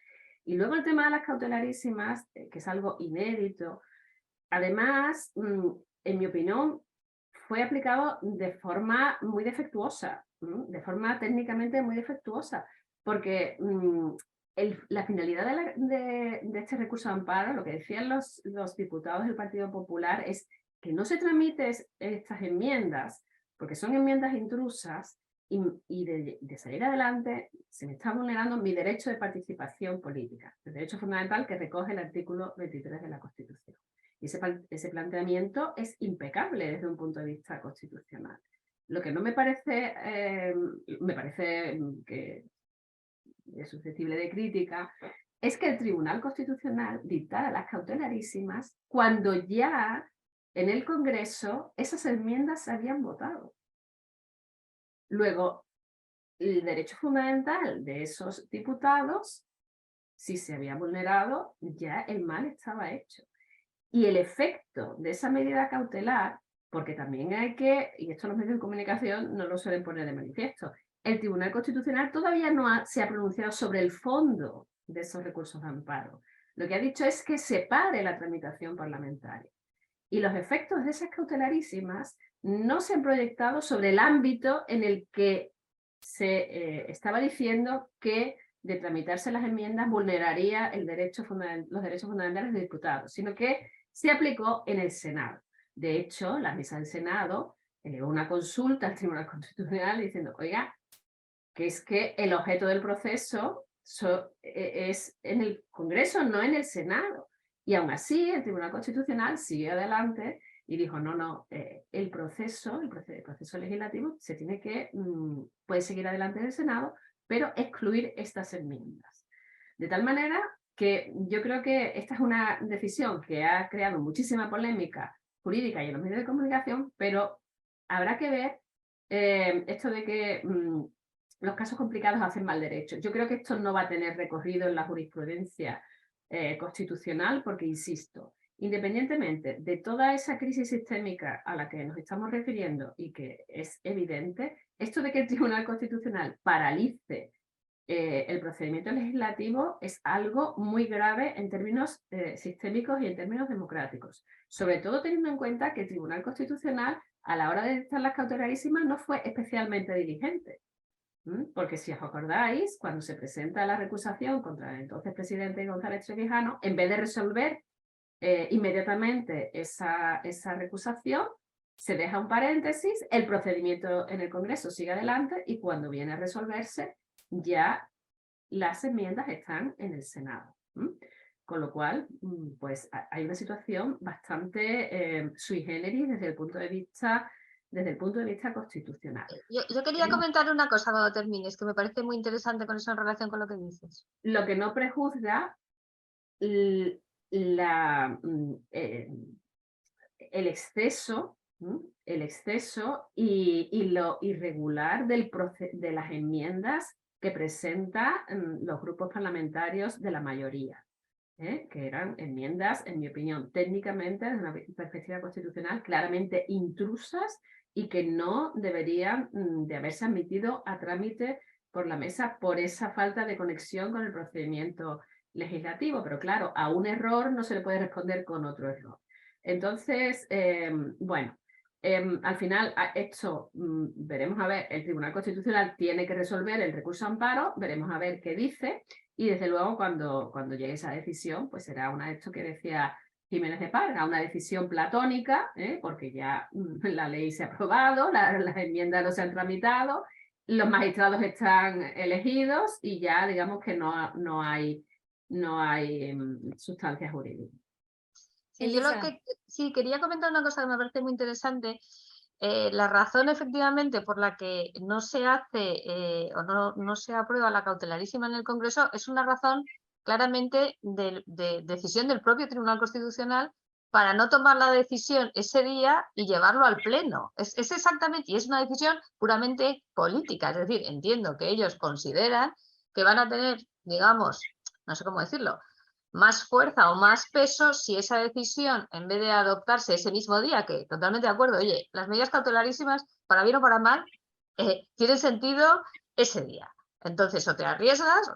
Y luego el tema de las cautelarísimas, que es algo inédito, además, en mi opinión, fue aplicado de forma muy defectuosa, de forma técnicamente muy defectuosa, porque la finalidad de este recurso de amparo, lo que decían los diputados del Partido Popular, es que no se tramiten estas enmiendas, porque son enmiendas intrusas, y de salir adelante se me está vulnerando mi derecho de participación política, el derecho fundamental que recoge el artículo 23 de la Constitución. Y ese planteamiento es impecable desde un punto de vista constitucional. Lo que no me parece que es susceptible de crítica, es que el Tribunal Constitucional dictara las cautelarísimas cuando ya en el Congreso esas enmiendas se habían votado. Luego, el derecho fundamental de esos diputados, si se había vulnerado, ya el mal estaba hecho. Y el efecto de esa medida cautelar, porque también hay que, y esto los medios de comunicación no lo suelen poner de manifiesto, el Tribunal Constitucional todavía no se ha pronunciado sobre el fondo de esos recursos de amparo. Lo que ha dicho es que separe la tramitación parlamentaria. Y los efectos de esas cautelarísimas no se han proyectado sobre el ámbito en el que se estaba diciendo que de tramitarse las enmiendas vulneraría los derechos fundamentales de diputados, sino que se aplicó en el Senado. De hecho, la mesa del Senado elevó una consulta al Tribunal Constitucional diciendo, oiga, que es que el objeto del proceso es en el Congreso, no en el Senado. Y aún así, el Tribunal Constitucional siguió adelante y dijo, no, el proceso legislativo se tiene que, puede seguir adelante en el Senado, pero excluir estas enmiendas. De tal manera que yo creo que esta es una decisión que ha creado muchísima polémica jurídica y en los medios de comunicación, pero habrá que ver esto de que los casos complicados hacen mal derecho. Yo creo que esto no va a tener recorrido en la jurisprudencia constitucional porque, insisto, independientemente de toda esa crisis sistémica a la que nos estamos refiriendo y que es evidente, esto de que el Tribunal Constitucional paralice el procedimiento legislativo es algo muy grave en términos sistémicos y en términos democráticos. Sobre todo teniendo en cuenta que el Tribunal Constitucional, a la hora de dictar las cautelarísimas, no fue especialmente diligente. Porque si os acordáis, cuando se presenta la recusación contra el entonces presidente González Trevijano, en vez de resolver inmediatamente esa recusación, se deja un paréntesis, el procedimiento en el Congreso sigue adelante y cuando viene a resolverse ya las enmiendas están en el Senado. Con lo cual, pues hay una situación bastante sui generis desde el punto de vista constitucional. Yo quería comentar una cosa cuando termines, que me parece muy interesante con eso en relación con lo que dices. Lo que no prejuzga el exceso y lo irregular de las enmiendas que presentan los grupos parlamentarios de la mayoría, que eran enmiendas, en mi opinión, técnicamente, desde una perspectiva constitucional, claramente intrusas y que no deberían de haberse admitido a trámite por la mesa por esa falta de conexión con el procedimiento legislativo. Pero claro, a un error no se le puede responder con otro error. Entonces, bueno, al final esto veremos a ver, el Tribunal Constitucional tiene que resolver el recurso amparo, veremos a ver qué dice y desde luego cuando llegue esa decisión pues será una de esto que decía Jiménez de Parga, una decisión platónica, porque ya la ley se ha aprobado, las enmiendas no se han tramitado, los magistrados están elegidos y ya digamos que no hay sustancia jurídica. Sí, yo sí, quería comentar una cosa que me parece muy interesante. La razón efectivamente por la que no se hace o no se aprueba la cautelarísima en el Congreso es una razón claramente de decisión del propio Tribunal Constitucional para no tomar la decisión ese día y llevarlo al Pleno. Es exactamente, y es una decisión puramente política, es decir, entiendo que ellos consideran que van a tener, digamos, no sé cómo decirlo, más fuerza o más peso si esa decisión, en vez de adoptarse ese mismo día, que totalmente de acuerdo, oye, las medidas cautelarísimas, para bien o para mal, tienen sentido ese día. Entonces, o te arriesgas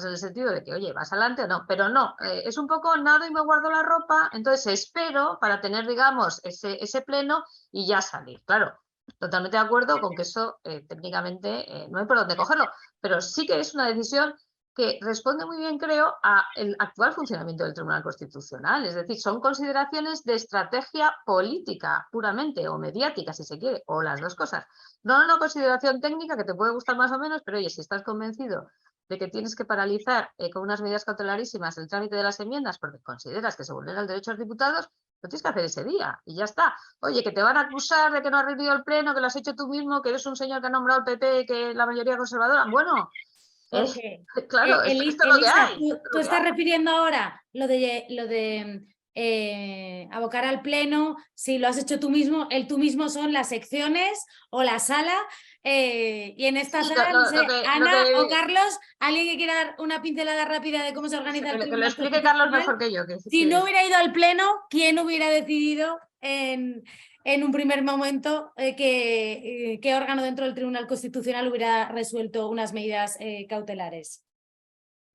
en el sentido de que, oye, vas adelante o no, pero no, es un poco nado y me guardo la ropa, entonces espero para tener, digamos, ese pleno y ya salir. Claro, totalmente de acuerdo con que eso técnicamente no hay por dónde cogerlo, pero sí que es una decisión que responde muy bien, creo, al actual funcionamiento del Tribunal Constitucional. Es decir, son consideraciones de estrategia política puramente, o mediática, si se quiere, o las dos cosas. No una consideración técnica que te puede gustar más o menos, pero oye, si estás convencido de que tienes que paralizar con unas medidas cautelarísimas el trámite de las enmiendas porque consideras que se vulnera el derecho a los diputados, lo tienes que hacer ese día y ya está. Oye, que te van a acusar de que no has rendido el pleno, que lo has hecho tú mismo, que eres un señor que ha nombrado el PP, que la mayoría conservadora. Bueno, Porque, claro, esto es lo que Elisa, hay. tú estás refiriendo ahora lo de abocar al pleno, si lo has hecho tú mismo, el tú mismo son las secciones o la sala, y en esta Sí, sala, no sé, Ana que o Carlos, alguien que quiera dar una pincelada rápida de cómo se organiza el lo Tribunal explique Carlos Constitucional. mejor que yo. Si no hubiera ido al pleno, ¿quién hubiera decidido en un primer momento qué órgano dentro del Tribunal Constitucional hubiera resuelto unas medidas cautelares?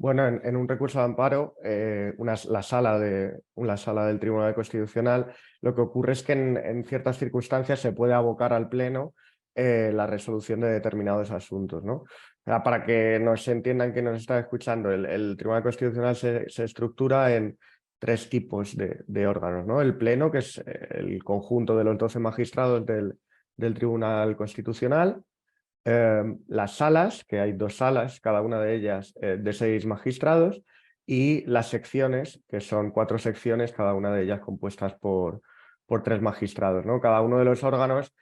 Bueno, en un recurso de amparo, la sala del Tribunal Constitucional, lo que ocurre es que en ciertas circunstancias se puede abocar al Pleno la resolución de determinados asuntos, ¿no? Para que nos entiendan que nos están escuchando, el Tribunal Constitucional se estructura en tres tipos de órganos, ¿no? El Pleno, que es el conjunto de los 12 magistrados del Tribunal Constitucional. Las salas, que hay 2 salas, cada una de ellas de 6 magistrados, y las secciones, que son 4 secciones, cada una de ellas compuestas por 3 magistrados, ¿no? Cada uno de los órganos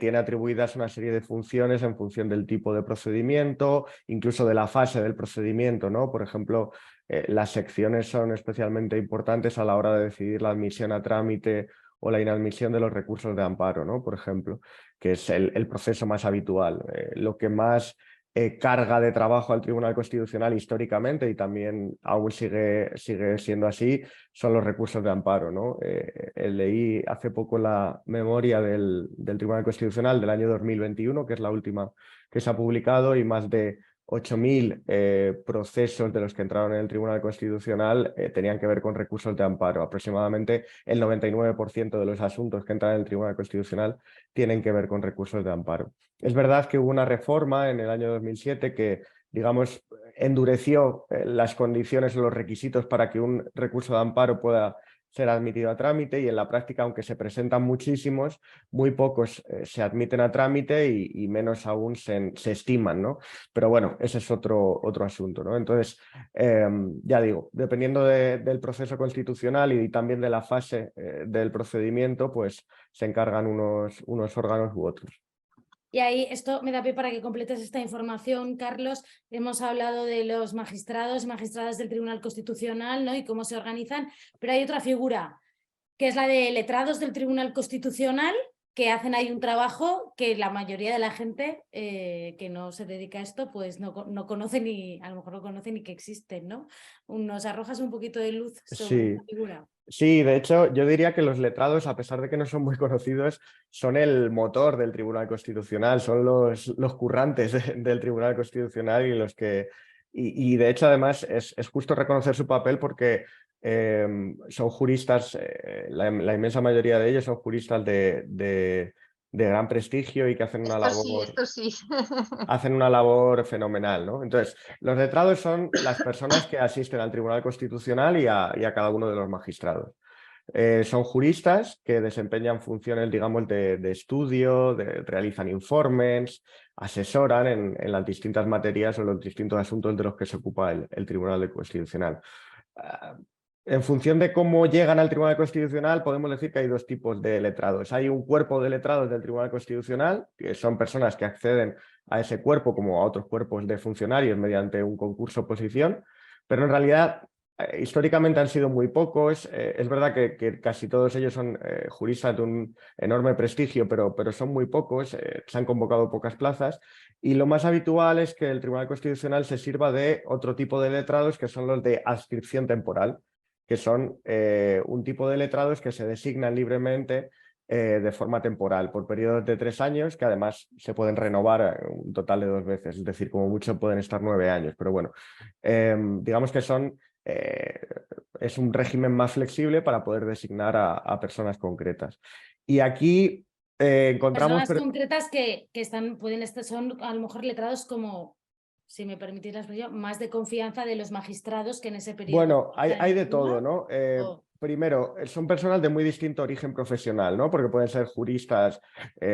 tiene atribuidas una serie de funciones en función del tipo de procedimiento, incluso de la fase del procedimiento, ¿no? Por ejemplo, las secciones son especialmente importantes a la hora de decidir la admisión a trámite o la inadmisión de los recursos de amparo, ¿no? Por ejemplo, que es el proceso más habitual. Lo que más carga de trabajo al Tribunal Constitucional históricamente, y también aún sigue siendo así, son los recursos de amparo, ¿no? Leí hace poco la memoria del Tribunal Constitucional del año 2021, que es la última que se ha publicado, y más de 8.000 procesos de los que entraron en el Tribunal Constitucional tenían que ver con recursos de amparo. Aproximadamente el 99% de los asuntos que entran en el Tribunal Constitucional tienen que ver con recursos de amparo. Es verdad que hubo una reforma en el año 2007 que, digamos, endureció las condiciones o los requisitos para que un recurso de amparo pueda ser admitido a trámite, y en la práctica, aunque se presentan muchísimos, muy pocos se admiten a trámite y menos aún se estiman, ¿no? Pero bueno, ese es otro asunto, ¿no? Entonces, ya digo, dependiendo del proceso constitucional y también de la fase del procedimiento, pues se encargan unos órganos u otros. Y ahí esto me da pie para que completes esta información, Carlos. Hemos hablado de los magistrados y magistradas del Tribunal Constitucional, ¿no? Y cómo se organizan, pero hay otra figura, que es la de letrados del Tribunal Constitucional, que hacen ahí un trabajo que la mayoría de la gente que no se dedica a esto, pues no conoce ni, a lo mejor no conoce ni que existen, ¿no? ¿Nos arrojas un poquito de luz sobre esta figura? Sí, de hecho, yo diría que los letrados, a pesar de que no son muy conocidos, son el motor del Tribunal Constitucional, son los currantes del Tribunal Constitucional y los que... Y de hecho, además, es justo reconocer su papel porque son juristas, la inmensa mayoría de ellos son juristas de gran prestigio y que hacen una labor... Esto sí. hacen una labor fenomenal, ¿no? Entonces, los letrados son las personas que asisten al Tribunal Constitucional y a cada uno de los magistrados. Son juristas que desempeñan funciones, digamos, de estudio, realizan informes, asesoran en las distintas materias o los distintos asuntos de los que se ocupa el Tribunal Constitucional. En función de cómo llegan al Tribunal Constitucional, podemos decir que hay 2 tipos de letrados. Hay un cuerpo de letrados del Tribunal Constitucional, que son personas que acceden a ese cuerpo como a otros cuerpos de funcionarios mediante un concurso oposición, pero en realidad históricamente han sido muy pocos. Es verdad que casi todos ellos son juristas de un enorme prestigio, pero son muy pocos, se han convocado pocas plazas, y lo más habitual es que el Tribunal Constitucional se sirva de otro tipo de letrados, que son los de adscripción temporal, que son un tipo de letrados que se designan libremente de forma temporal, por periodos de 3 años, que además se pueden renovar un total de 2 veces, es decir, como mucho pueden estar 9 años, pero bueno, digamos que es un régimen más flexible para poder designar a personas concretas. Y aquí encontramos... Personas concretas que son a lo mejor letrados como si me permitís la expresión, más de confianza de los magistrados que en ese periodo. Bueno, hay están en de el todo, tribunal. ¿no? O- Primero, son personas de muy distinto origen profesional, ¿no? Porque pueden ser juristas,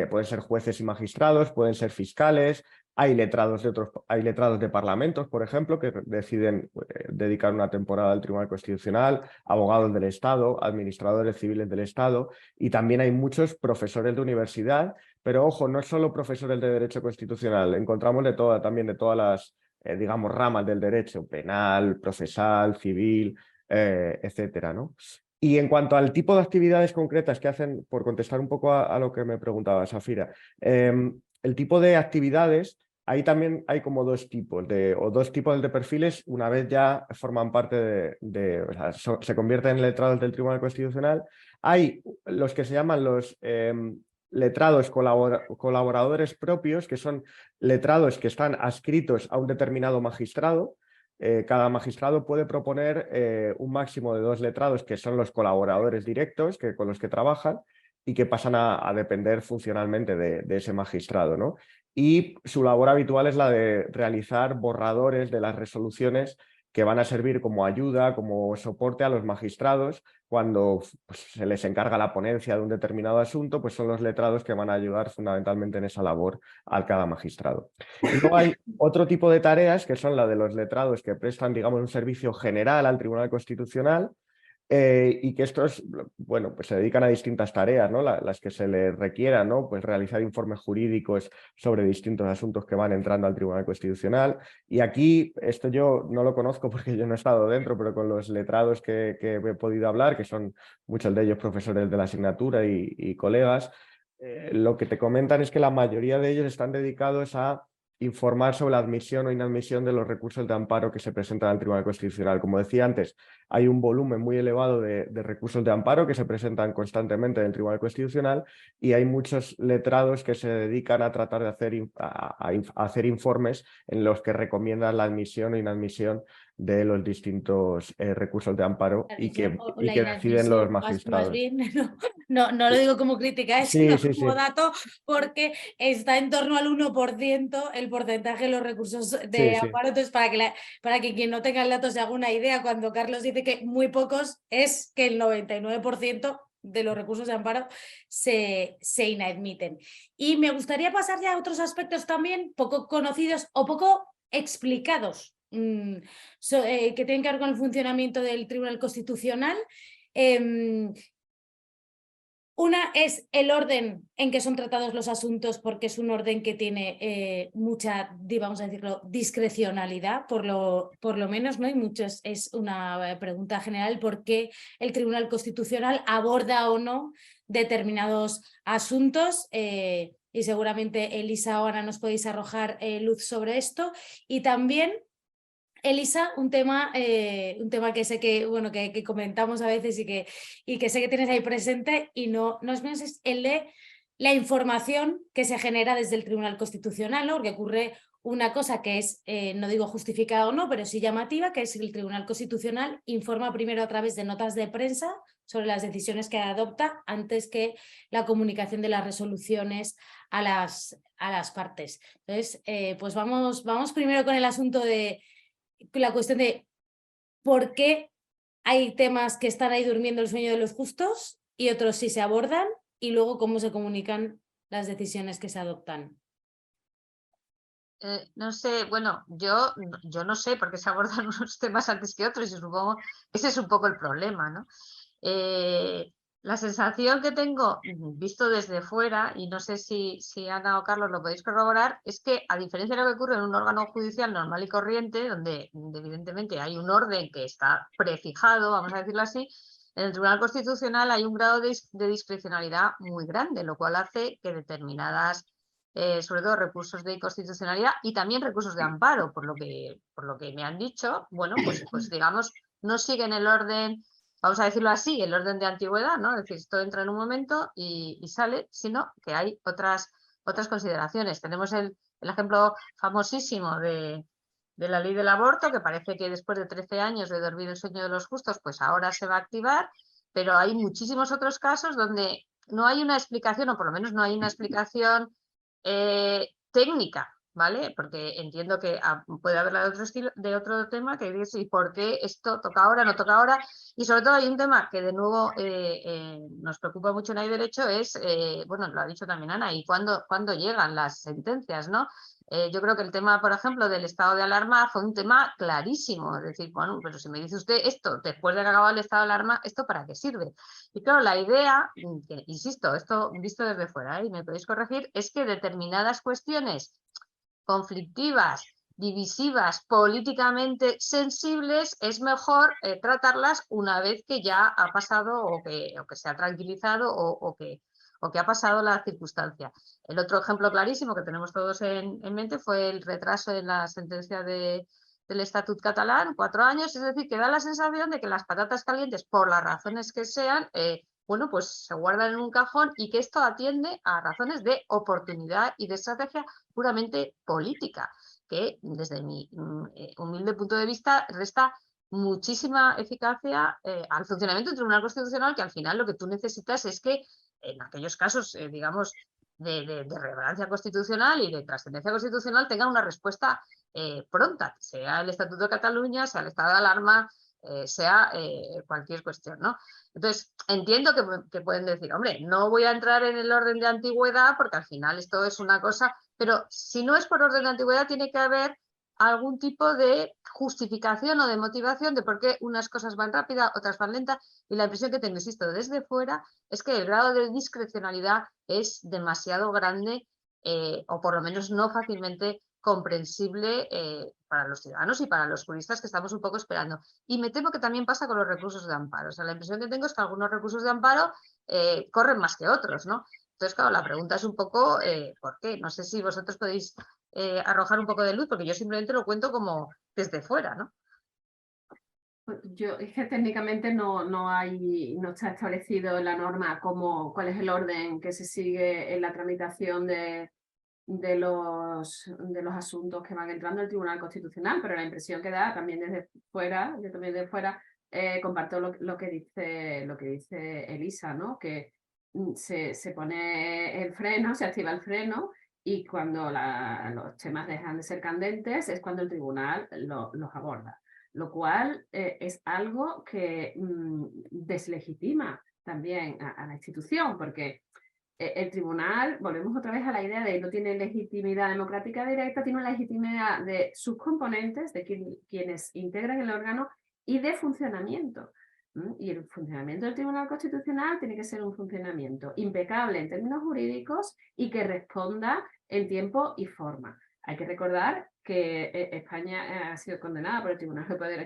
pueden ser jueces y magistrados, pueden ser fiscales, hay letrados de parlamentos, por ejemplo, que deciden dedicar una temporada al Tribunal Constitucional, abogados del Estado, administradores civiles del Estado, y también hay muchos profesores de universidad, pero ojo, no solo profesores de Derecho Constitucional, encontramos también de todas las, digamos, ramas del derecho, penal, procesal, civil, etcétera, ¿no? Y en cuanto al tipo de actividades concretas que hacen, por contestar un poco a lo que me preguntaba Safira, el tipo de actividades, ahí también hay como dos tipos de perfiles, una vez ya forman parte o sea, se convierten en letrados del Tribunal Constitucional. Hay los que se llaman los letrados colaboradores propios, que son letrados que están adscritos a un determinado magistrado. Cada magistrado puede proponer un máximo de 2 letrados, que son los colaboradores directos con los que trabajan y que pasan a depender funcionalmente de ese magistrado, ¿no? Y su labor habitual es la de realizar borradores de las resoluciones que van a servir como ayuda, como soporte a los magistrados cuando pues, se les encarga la ponencia de un determinado asunto, pues son los letrados que van a ayudar fundamentalmente en esa labor a cada magistrado. Y luego hay otro tipo de tareas que son la de los letrados que prestan, digamos, un servicio general al Tribunal Constitucional, y que estos, bueno, pues se dedican a distintas tareas, ¿no? Las que se les requieran, ¿no? Pues realizar informes jurídicos sobre distintos asuntos que van entrando al Tribunal Constitucional. Y aquí, esto yo no lo conozco porque yo no he estado dentro, pero con los letrados que he podido hablar, que son muchos de ellos profesores de la asignatura y colegas, lo que te comentan es que la mayoría de ellos están dedicados a informar sobre la admisión o inadmisión de los recursos de amparo que se presentan al Tribunal Constitucional. Como decía antes, hay un volumen muy elevado de recursos de amparo que se presentan constantemente en el Tribunal Constitucional y hay muchos letrados que se dedican a tratar de hacer informes en los que recomiendan la admisión o inadmisión de los distintos recursos de amparo y que la deciden los inadmisión, más magistrados. bien, no lo digo como crítica, Sí, sino sí, como sí. dato, porque está en torno al 1% el porcentaje de los recursos Sí, de sí. amparo. Entonces, para que quien no tenga el dato se haga una idea, cuando Carlos dice que muy pocos, es que el 99% de los recursos de amparo se inadmiten. Y me gustaría pasar ya a otros aspectos también poco conocidos o poco explicados, que tienen que ver con el funcionamiento del Tribunal Constitucional. Una es el orden en que son tratados los asuntos, porque es un orden que tiene mucha, vamos a decirlo, discrecionalidad, por lo menos, ¿no? Y muchos, es una pregunta general, ¿por qué el Tribunal Constitucional aborda o no determinados asuntos? Y seguramente Elisa o Ana nos podéis arrojar luz sobre esto. Y también, Elisa, un tema que sé que, bueno, que comentamos a veces y que sé que tienes ahí presente, y no es menos, es el de la información que se genera desde el Tribunal Constitucional, ¿no? Porque ocurre una cosa que es, no digo justificada o no, pero sí llamativa, que es que el Tribunal Constitucional informa primero a través de notas de prensa sobre las decisiones que adopta antes que la comunicación de las resoluciones a las partes. Entonces, pues vamos primero con el asunto de la cuestión de por qué hay temas que están ahí durmiendo el sueño de los justos y otros sí se abordan, y luego cómo se comunican las decisiones que se adoptan. No sé, bueno, yo no sé por qué se abordan unos temas antes que otros y supongo que ese es un poco el problema, ¿no? La sensación que tengo, visto desde fuera, y no sé si Ana o Carlos lo podéis corroborar, es que a diferencia de lo que ocurre en un órgano judicial normal y corriente, donde evidentemente hay un orden que está prefijado, vamos a decirlo así, en el Tribunal Constitucional hay un grado de discrecionalidad muy grande, lo cual hace que determinadas, sobre todo recursos de inconstitucionalidad y también recursos de amparo, por lo que me han dicho, bueno, pues digamos, no siguen el orden, vamos a decirlo así, el orden de antigüedad, ¿no? Es decir, esto entra en un momento y sale, sino que hay otras consideraciones. Tenemos el ejemplo famosísimo de la ley del aborto, que parece que después de 13 años de dormir el sueño de los justos, pues ahora se va a activar, pero hay muchísimos otros casos donde no hay una explicación, o por lo menos no hay una explicación técnica ¿vale? Porque entiendo que puede haberla de otro estilo, de otro tema, que dice, ¿y por qué esto toca ahora, no toca ahora? Y sobre todo hay un tema que de nuevo nos preocupa mucho en Hay Derecho, es, bueno, lo ha dicho también Ana, y cuándo llegan las sentencias, ¿no? Yo creo que el tema, por ejemplo, del estado de alarma fue un tema clarísimo, es decir, bueno, pero si me dice usted esto, después de que acaba el estado de alarma, ¿esto para qué sirve? Y claro, la idea, que, insisto, esto visto desde fuera, y me podéis corregir, es que determinadas cuestiones conflictivas, divisivas, políticamente sensibles, es mejor tratarlas una vez que ya ha pasado o que se ha tranquilizado o que ha pasado la circunstancia. El otro ejemplo clarísimo que tenemos todos en mente fue el retraso en la sentencia del Estatut catalán, 4 años, es decir, que da la sensación de que las patatas calientes, por las razones que sean, bueno, pues se guardan en un cajón y que esto atiende a razones de oportunidad y de estrategia puramente política, que desde mi humilde punto de vista resta muchísima eficacia al funcionamiento del Tribunal Constitucional, que al final lo que tú necesitas es que en aquellos casos, digamos, de relevancia constitucional y de trascendencia constitucional tenga una respuesta pronta, sea el Estatuto de Cataluña, sea el estado de alarma, sea cualquier cuestión, ¿no? Entonces, entiendo que pueden decir, hombre, no voy a entrar en el orden de antigüedad porque al final esto es una cosa, pero si no es por orden de antigüedad tiene que haber algún tipo de justificación o de motivación de por qué unas cosas van rápidas, otras van lentas, y la impresión que tengo, insisto, desde fuera es que el grado de discrecionalidad es demasiado grande o por lo menos no fácilmente comprensible para los ciudadanos y para los juristas que estamos un poco esperando. Y me temo que también pasa con los recursos de amparo. O sea, la impresión que tengo es que algunos recursos de amparo corren más que otros, ¿no? Entonces, claro, la pregunta es un poco ¿por qué? No sé si vosotros podéis arrojar un poco de luz, porque yo simplemente lo cuento como desde fuera, ¿no? Es que técnicamente no está establecido en la norma cuál es el orden que se sigue en la tramitación de los asuntos que van entrando al Tribunal Constitucional, pero la impresión que da también desde fuera, yo también desde fuera, comparto lo que dice Elisa, ¿no? Que se pone el freno, se activa el freno, y cuando los temas dejan de ser candentes es cuando el tribunal los aborda, lo cual es algo que deslegitima también a la institución, porque el tribunal, volvemos otra vez a la idea de que no tiene legitimidad democrática directa, tiene una legitimidad de sus componentes, de quienes integran el órgano, y de funcionamiento. Y el funcionamiento del Tribunal Constitucional tiene que ser un funcionamiento impecable en términos jurídicos y que responda en tiempo y forma. Hay que recordar que España ha sido condenada por el Tribunal Europeo de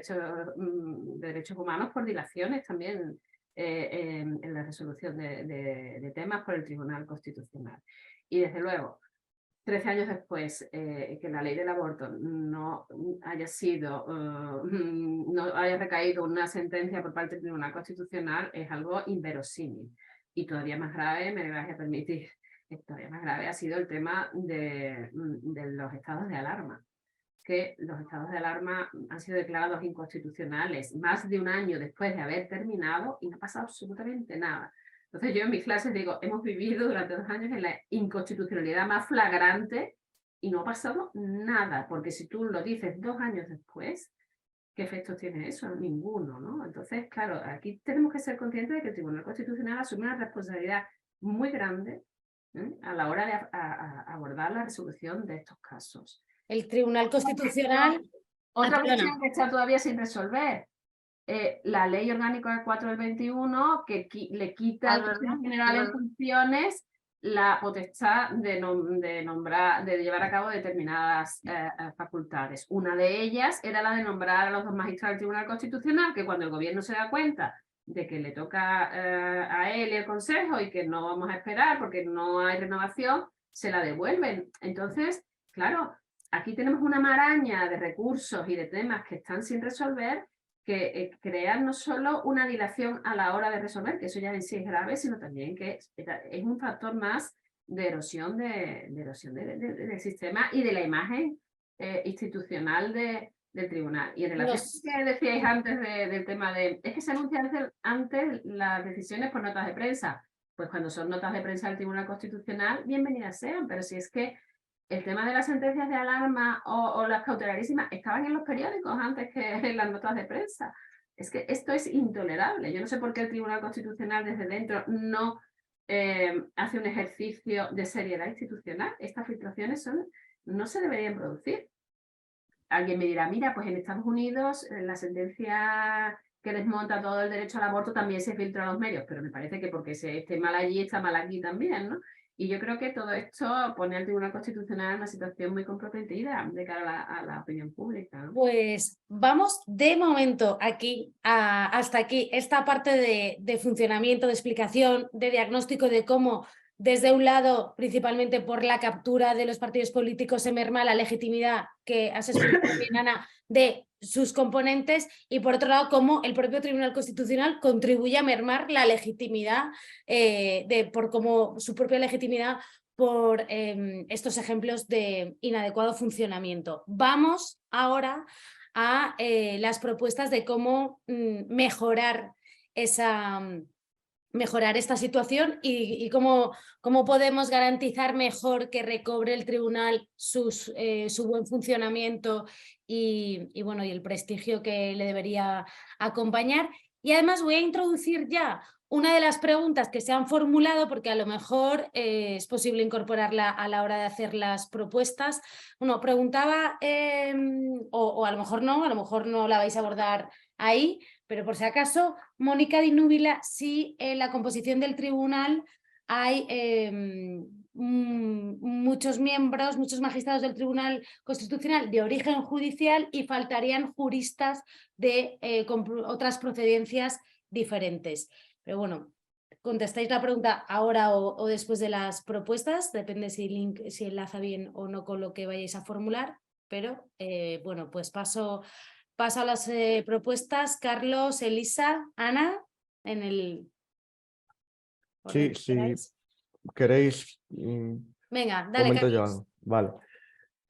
Derechos Humanos por dilaciones también en la resolución de temas por el Tribunal Constitucional. Y desde luego, 13 años después, que la ley del aborto no haya recaído una sentencia por parte del Tribunal Constitucional es algo inverosímil. Y todavía más grave, me vais a permitir, todavía más grave ha sido el tema de los estados de alarma, que los estados de alarma han sido declarados inconstitucionales más de un año después de haber terminado y no ha pasado absolutamente nada. Entonces yo en mis clases digo, hemos vivido durante 2 años en la inconstitucionalidad más flagrante y no ha pasado nada, porque si tú lo dices 2 años después, ¿qué efectos tiene eso? Ninguno, ¿no? Entonces, claro, aquí tenemos que ser conscientes de que el Tribunal Constitucional asume una responsabilidad muy grande a la hora de abordar la resolución de estos casos. El Tribunal Constitucional... Otra cuestión que está todavía sin resolver. La Ley Orgánica 4 del 21, que le quita al Consejo General en funciones la potestad de llevar a cabo determinadas facultades. Una de ellas era la de nombrar a los 2 magistrados del Tribunal Constitucional, que cuando el gobierno se da cuenta de que le toca a él y al Consejo y que no vamos a esperar porque no hay renovación, se la devuelven. Entonces, claro, aquí tenemos una maraña de recursos y de temas que están sin resolver, que crean no solo una dilación a la hora de resolver, que eso ya en sí es grave, sino también que es un factor más de erosión del sistema y de la imagen institucional del tribunal. Y en relación a lo que decíais antes del tema es que se anuncian antes las decisiones por notas de prensa. Pues cuando son notas de prensa del Tribunal Constitucional, bienvenidas sean, pero si es que el tema de las sentencias de alarma o las cautelarísimas estaban en los periódicos antes que en las notas de prensa. Es que esto es intolerable. Yo no sé por qué el Tribunal Constitucional desde dentro no hace un ejercicio de seriedad institucional. Estas filtraciones no se deberían producir. Alguien me dirá, mira, pues en Estados Unidos la sentencia que desmonta todo el derecho al aborto también se filtra a los medios, pero me parece que porque se esté mal allí, está mal aquí también, ¿no? Y yo creo que todo esto pone al Tribunal Constitucional en una situación muy comprometida de cara a la opinión pública, ¿no? Pues vamos de momento hasta aquí esta parte de funcionamiento, de explicación, de diagnóstico de cómo desde un lado, principalmente por la captura de los partidos políticos, se merma la legitimidad, que has explicado bien, Ana, de sus componentes, y por otro lado, cómo el propio Tribunal Constitucional contribuye a mermar la legitimidad, por cómo su propia legitimidad por estos ejemplos de inadecuado funcionamiento. Vamos ahora a las propuestas de cómo mejorar esta situación y cómo podemos garantizar mejor que recobre el tribunal su buen funcionamiento y el prestigio que le debería acompañar. Y además voy a introducir ya una de las preguntas que se han formulado, porque a lo mejor es posible incorporarla a la hora de hacer las propuestas. Bueno, preguntaba, o a lo mejor no la vais a abordar ahí, pero por si acaso, Mónica Di Núbila, si en la composición del tribunal hay muchos miembros, muchos magistrados del Tribunal Constitucional de origen judicial y faltarían juristas de otras procedencias diferentes. Pero bueno, contestáis la pregunta ahora o después de las propuestas, depende si enlaza bien o no con lo que vayáis a formular, pero bueno, pues paso a las propuestas. Carlos, Elisa, Ana, en el... Sí, si queréis... Venga, dale, comento yo Carlos. algo.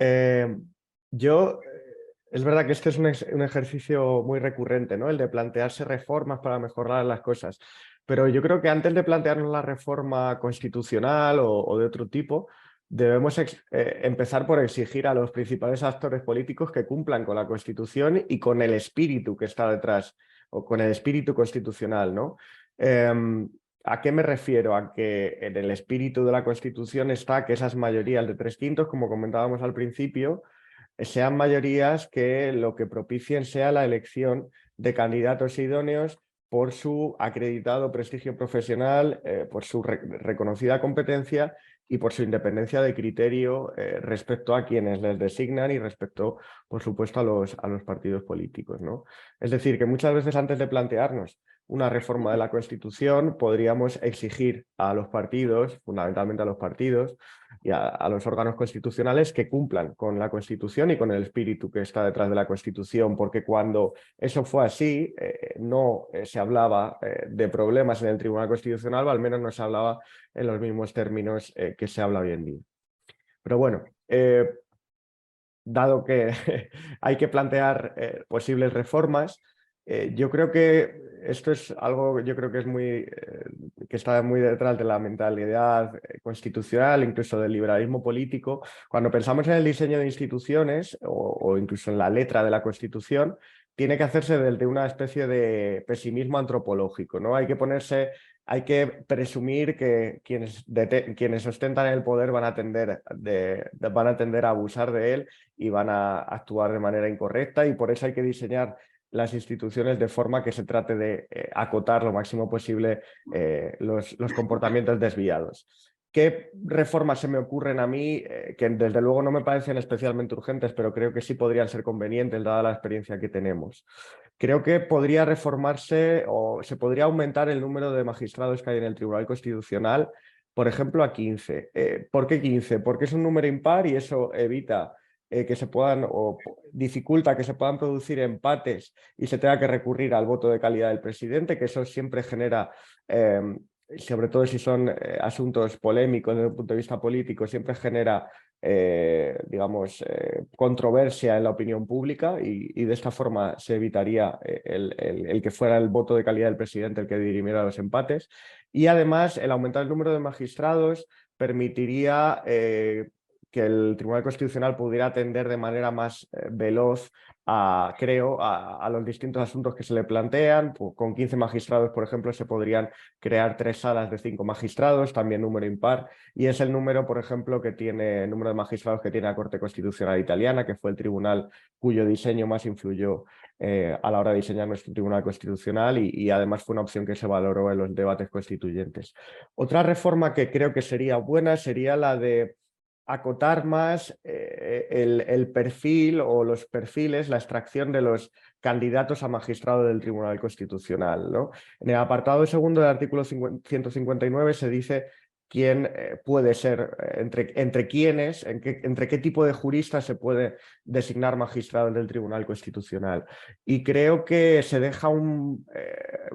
Vale. Es verdad que este es un ejercicio muy recurrente, ¿no? El de plantearse reformas para mejorar las cosas. Pero yo creo que antes de plantearnos la reforma constitucional o de otro tipo, debemos empezar por exigir a los principales actores políticos que cumplan con la Constitución y con el espíritu que está detrás, o con el espíritu constitucional, ¿no? ¿A qué me refiero? A que en el espíritu de la Constitución está que esas mayorías de 3/5, como comentábamos al principio, sean mayorías que lo que propicien sea la elección de candidatos idóneos por su acreditado prestigio profesional, por su reconocida competencia y por su independencia de criterio respecto a quienes les designan y respecto, por supuesto, a los partidos políticos, ¿no? Es decir, que muchas veces antes de plantearnos una reforma de la Constitución podríamos exigir a los partidos, fundamentalmente a los partidos y a los órganos constitucionales, que cumplan con la Constitución y con el espíritu que está detrás de la Constitución, porque cuando eso fue así no se hablaba de problemas en el Tribunal Constitucional, o al menos no se hablaba en los mismos términos que se habla hoy en día. Pero bueno, dado que hay que plantear posibles reformas, yo creo que esto es algo, yo creo que es que está muy detrás de la mentalidad constitucional, incluso del liberalismo político. Cuando pensamos en el diseño de instituciones o incluso en la letra de la Constitución, tiene que hacerse desde una especie de pesimismo antropológico, ¿no? Hay que presumir que quienes ostentan el poder van a tender a abusar de él y van a actuar de manera incorrecta, y por eso hay que diseñar las instituciones de forma que se trate de acotar lo máximo posible los comportamientos desviados. ¿Qué reformas se me ocurren a mí que desde luego no me parecen especialmente urgentes, pero creo que sí podrían ser convenientes dada la experiencia que tenemos? Creo que podría reformarse o se podría aumentar el número de magistrados que hay en el Tribunal Constitucional, por ejemplo, a 15. ¿Por qué 15? Porque es un número impar y eso evita que se puedan o dificulta que se puedan producir empates y se tenga que recurrir al voto de calidad del presidente, que eso siempre genera, sobre todo si son asuntos polémicos desde un punto de vista político, siempre genera, controversia en la opinión pública y de esta forma se evitaría el que fuera el voto de calidad del presidente el que dirimiera los empates. Y además el aumentar el número de magistrados permitiría que el Tribunal Constitucional pudiera atender de manera más veloz a los distintos asuntos que se le plantean. Pues, con 15 magistrados, por ejemplo, se podrían crear 3 salas de 5 magistrados, también número impar, y es el número, por ejemplo, el número de magistrados que tiene la Corte Constitucional Italiana, que fue el tribunal cuyo diseño más influyó a la hora de diseñar nuestro Tribunal Constitucional y además fue una opción que se valoró en los debates constituyentes. Otra reforma que creo que sería buena sería la de acotar más el perfil o los perfiles, la extracción de los candidatos a magistrado del Tribunal Constitucional, ¿no? En el apartado segundo del artículo 159 se dice quién puede ser, entre quiénes, entre qué tipo de juristas se puede designar magistrado del Tribunal Constitucional. Y creo que se deja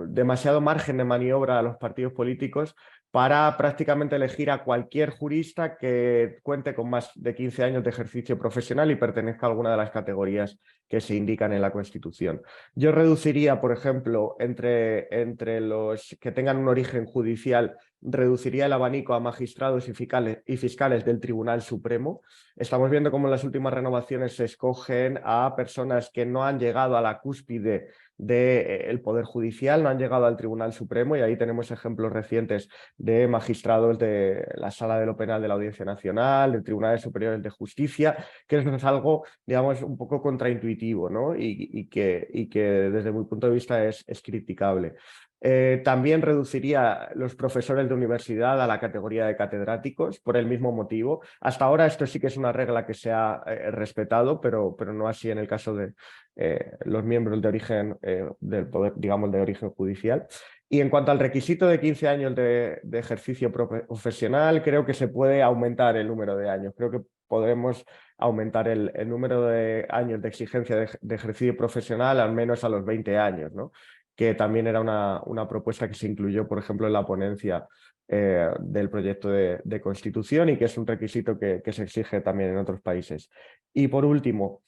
demasiado margen de maniobra a los partidos políticos para prácticamente elegir a cualquier jurista que cuente con más de 15 años de ejercicio profesional y pertenezca a alguna de las categorías que se indican en la Constitución. Yo reduciría, por ejemplo, entre los que tengan un origen judicial, reduciría el abanico a magistrados y fiscales del Tribunal Supremo. Estamos viendo cómo en las últimas renovaciones se escogen a personas que no han llegado a la cúspide del Poder Judicial, no han llegado al Tribunal Supremo, y ahí tenemos ejemplos recientes de magistrados de la Sala de lo Penal de la Audiencia Nacional, de Tribunales Superiores de Justicia, que eso es algo, digamos, un poco contraintuitivo, ¿no? y que desde mi punto de vista es criticable. También reduciría los profesores de universidad a la categoría de catedráticos por el mismo motivo. Hasta ahora esto sí que es una regla que se ha respetado, pero no así en el caso de los miembros de origen del poder, digamos, de origen judicial. Y en cuanto al requisito de 15 años de ejercicio profesional, creo que se puede aumentar el número de años. Creo que podremos aumentar el número de años de exigencia de ejercicio profesional al menos a los 20 años, ¿no? Que también era una propuesta que se incluyó, por ejemplo, en la ponencia del proyecto de Constitución y que es un requisito que se exige también en otros países. Y por último,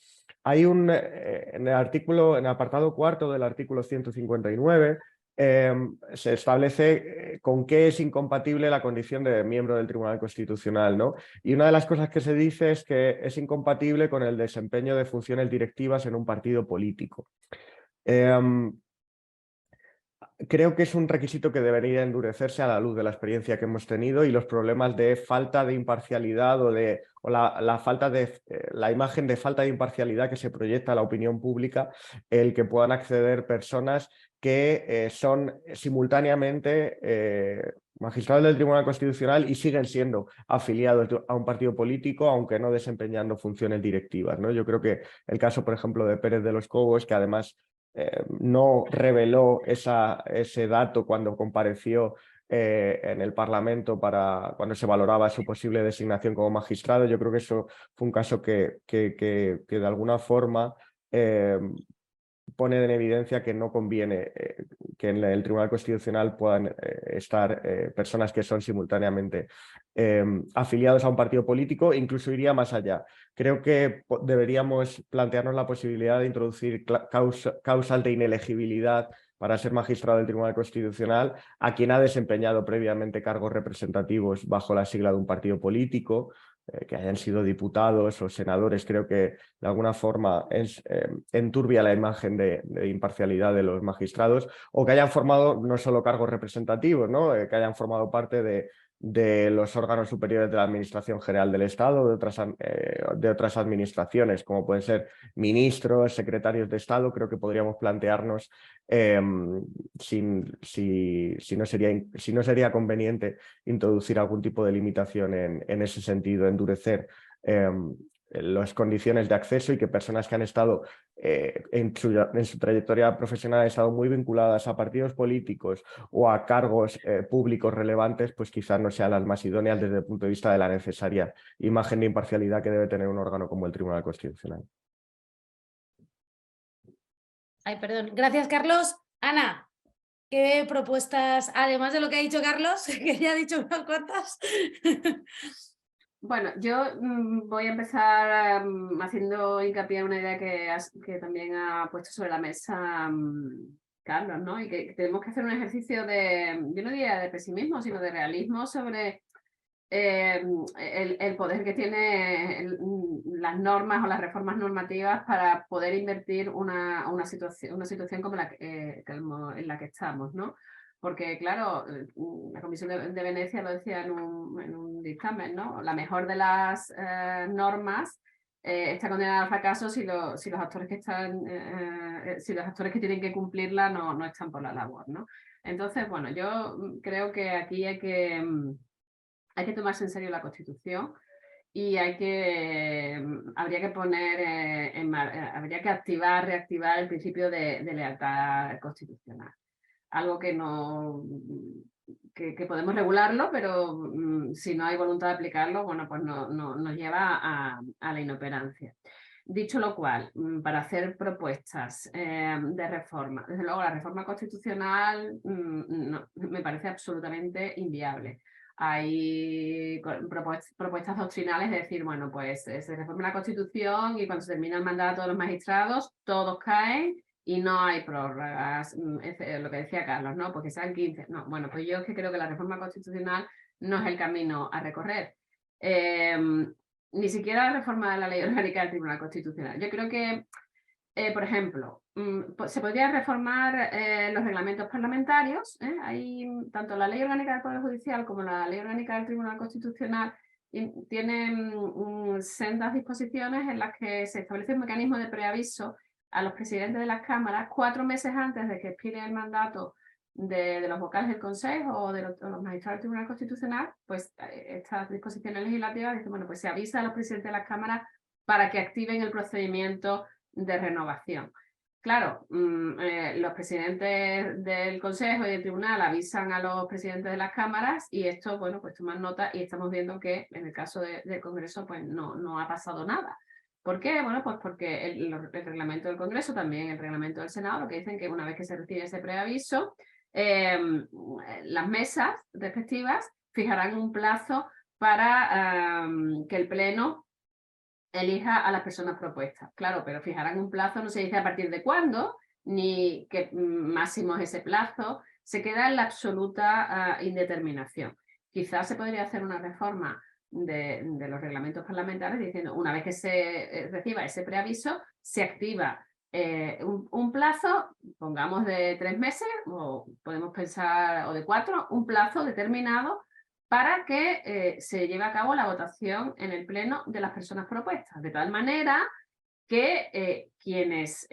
hay en el apartado cuarto del artículo 159, se establece con qué es incompatible la condición de miembro del Tribunal Constitucional, ¿no? Y una de las cosas que se dice es que es incompatible con el desempeño de funciones directivas en un partido político. Creo que es un requisito que debería endurecerse a la luz de la experiencia que hemos tenido y los problemas de falta de imparcialidad o la imagen de falta de imparcialidad que se proyecta a la opinión pública, el que puedan acceder personas que son simultáneamente magistrados del Tribunal Constitucional y siguen siendo afiliados a un partido político, aunque no desempeñando funciones directivas, ¿no? Yo creo que el caso, por ejemplo, de Pérez de los Cobos, que además no reveló ese dato cuando compareció en el Parlamento cuando se valoraba su posible designación como magistrado. Yo creo que eso fue un caso que de alguna forma pone en evidencia que no conviene que en el Tribunal Constitucional puedan estar personas que son simultáneamente afiliados a un partido político. Incluso iría más allá. Creo que deberíamos plantearnos la posibilidad de introducir causas de inelegibilidad para ser magistrado del Tribunal Constitucional a quien ha desempeñado previamente cargos representativos bajo la sigla de un partido político, que hayan sido diputados o senadores. Creo que de alguna forma enturbia la imagen de imparcialidad de los magistrados, o que hayan formado no solo cargos representativos, ¿no? Que hayan formado parte de los órganos superiores de la Administración General del Estado, de otras administraciones, como pueden ser ministros, secretarios de Estado. Creo que podríamos plantearnos si no sería conveniente introducir algún tipo de limitación en ese sentido, endurecer las condiciones de acceso, y que personas que han estado en su trayectoria profesional han estado muy vinculadas a partidos políticos o a cargos públicos relevantes, pues quizás no sean las más idóneas desde el punto de vista de la necesaria imagen de imparcialidad que debe tener un órgano como el Tribunal Constitucional. Ay, perdón. Gracias, Carlos. Ana, ¿qué propuestas, además de lo que ha dicho Carlos, que ya ha dicho unas cuantas? Bueno, yo voy a empezar haciendo hincapié en una idea que también ha puesto sobre la mesa Carlos, ¿no? Y que tenemos que hacer un ejercicio yo no diría de pesimismo, sino de realismo sobre el poder que tiene las normas o las reformas normativas para poder invertir una situación como en la que estamos, ¿no? Porque, claro, la Comisión de Venecia lo decía en un dictamen, ¿no? La mejor de las normas está condenada al fracaso si los actores que tienen que cumplirla no están por la labor, ¿no? Entonces, bueno, yo creo que aquí hay que tomarse en serio la Constitución y habría que poner habría que reactivar el principio de lealtad constitucional. Algo que que podemos regularlo, pero si no hay voluntad de aplicarlo, bueno, pues nos lleva a la inoperancia. Dicho lo cual, para hacer propuestas de reforma, desde luego la reforma constitucional me parece absolutamente inviable. Hay propuestas doctrinales de decir, bueno, pues se reforma la Constitución y cuando se termina el mandato de los magistrados, todos caen y no hay prórrogas, es lo que decía Carlos, ¿no? Porque sean 15. No, bueno, pues yo es que creo que la reforma constitucional no es el camino a recorrer. Ni siquiera la reforma de la ley orgánica del Tribunal Constitucional. Yo creo que, por ejemplo, se podría reformar los reglamentos parlamentarios. Hay tanto la ley orgánica del Poder Judicial como la ley orgánica del Tribunal Constitucional tienen sendas disposiciones en las que se establece un mecanismo de preaviso a los presidentes de las cámaras 4 meses antes de que expire el mandato de los vocales del Consejo o de los magistrados del Tribunal Constitucional. Pues estas disposiciones legislativas dicen, bueno, pues se avisa a los presidentes de las cámaras para que activen el procedimiento de renovación. Claro, los presidentes del Consejo y del Tribunal avisan a los presidentes de las cámaras y esto, bueno, pues toman nota y estamos viendo que en el caso del Congreso pues no ha pasado nada. ¿Por qué? Bueno, pues porque el reglamento del Congreso, también el reglamento del Senado, lo que dicen que una vez que se recibe ese preaviso, las mesas respectivas fijarán un plazo para que el Pleno elija a las personas propuestas. Claro, pero fijarán un plazo, no se dice a partir de cuándo, ni qué máximo es ese plazo, se queda en la absoluta indeterminación. Quizás se podría hacer una reforma de los reglamentos parlamentarios diciendo, una vez que se reciba ese preaviso, se activa un plazo, pongamos de 3 meses, o podemos pensar, o de 4, un plazo determinado para que se lleve a cabo la votación en el Pleno de las personas propuestas, de tal manera que quienes,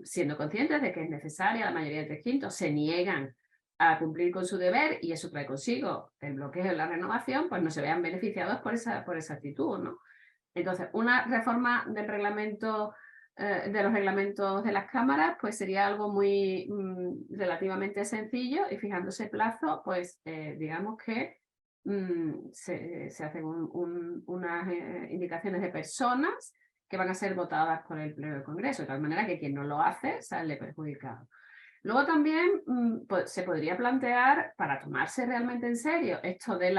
siendo conscientes de que es necesaria la mayoría de 3/5, se niegan a cumplir con su deber, y eso trae consigo el bloqueo de la renovación, pues no se vean beneficiados por esa actitud, ¿no? Entonces, una reforma del reglamento, de los reglamentos de las cámaras, pues sería algo muy relativamente sencillo, y fijándose plazo, pues digamos que se hacen unas indicaciones de personas que van a ser votadas por el Pleno del Congreso, de tal manera que quien no lo hace sale perjudicado. Luego también pues, se podría plantear, para tomarse realmente en serio esto de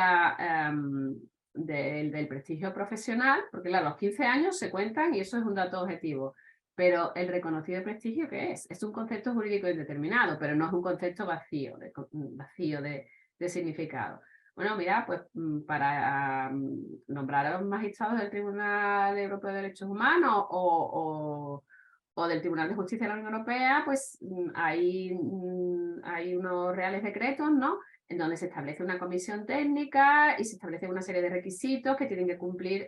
del prestigio profesional, porque claro, los 15 años se cuentan y eso es un dato objetivo, pero el reconocido prestigio, ¿qué es? Es un concepto jurídico indeterminado, pero no es un concepto vacío de significado. Bueno, mira, pues para nombrar a los magistrados del Tribunal Europeo de Derechos Humanos o del Tribunal de Justicia de la Unión Europea, pues hay unos reales decretos, ¿no?, en donde se establece una comisión técnica y se establece una serie de requisitos que tienen que cumplir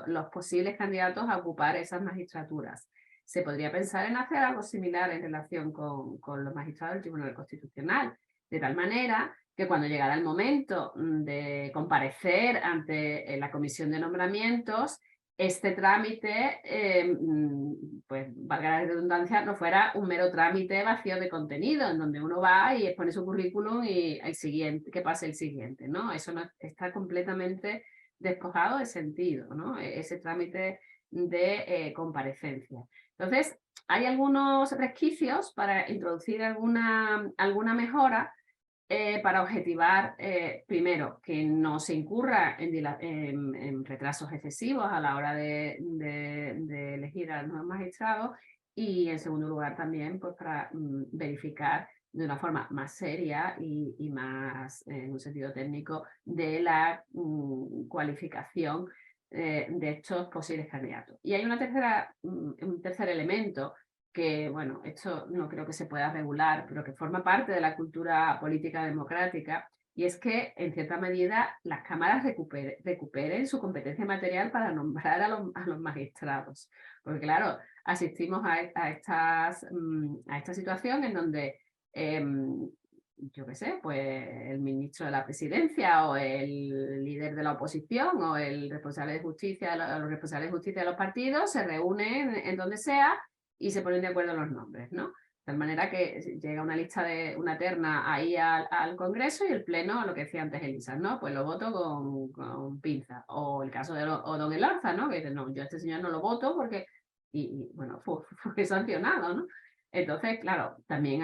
los posibles candidatos a ocupar esas magistraturas. Se podría pensar en hacer algo similar en relación con los magistrados del Tribunal Constitucional, de tal manera que cuando llegara el momento de comparecer ante la comisión de nombramientos, este trámite, pues valga la redundancia, no fuera un mero trámite vacío de contenido, en donde uno va y expone su currículum y el siguiente, que pase el siguiente, ¿no? Eso no, está completamente despojado de sentido, ¿no? Ese trámite de comparecencia. Entonces, hay algunos resquicios para introducir alguna mejora, para objetivar, primero, que no se incurra en retrasos excesivos a la hora de elegir a los nuevos magistrados, y en segundo lugar también pues, para verificar de una forma más seria y más, en un sentido técnico, de la cualificación de estos posibles candidatos. Y hay un tercer elemento que, bueno, esto no creo que se pueda regular, pero que forma parte de la cultura política democrática, y es que, en cierta medida, las cámaras recuperen su competencia material para nombrar a los magistrados. Porque, claro, asistimos a esta situación en donde, yo qué sé, pues el ministro de la presidencia o el líder de la oposición o el responsable de justicia, los responsables de justicia de los partidos se reúnen en donde sea y se ponen de acuerdo en los nombres, ¿no? De tal manera que llega una lista de una terna ahí al Congreso y el Pleno, lo que decía antes Elisa, ¿no? Pues lo voto con pinza. O el caso de don Elorza, ¿no? Que dice, no, yo a este señor no lo voto porque... Y bueno, fue sancionado, ¿no? Entonces, claro, también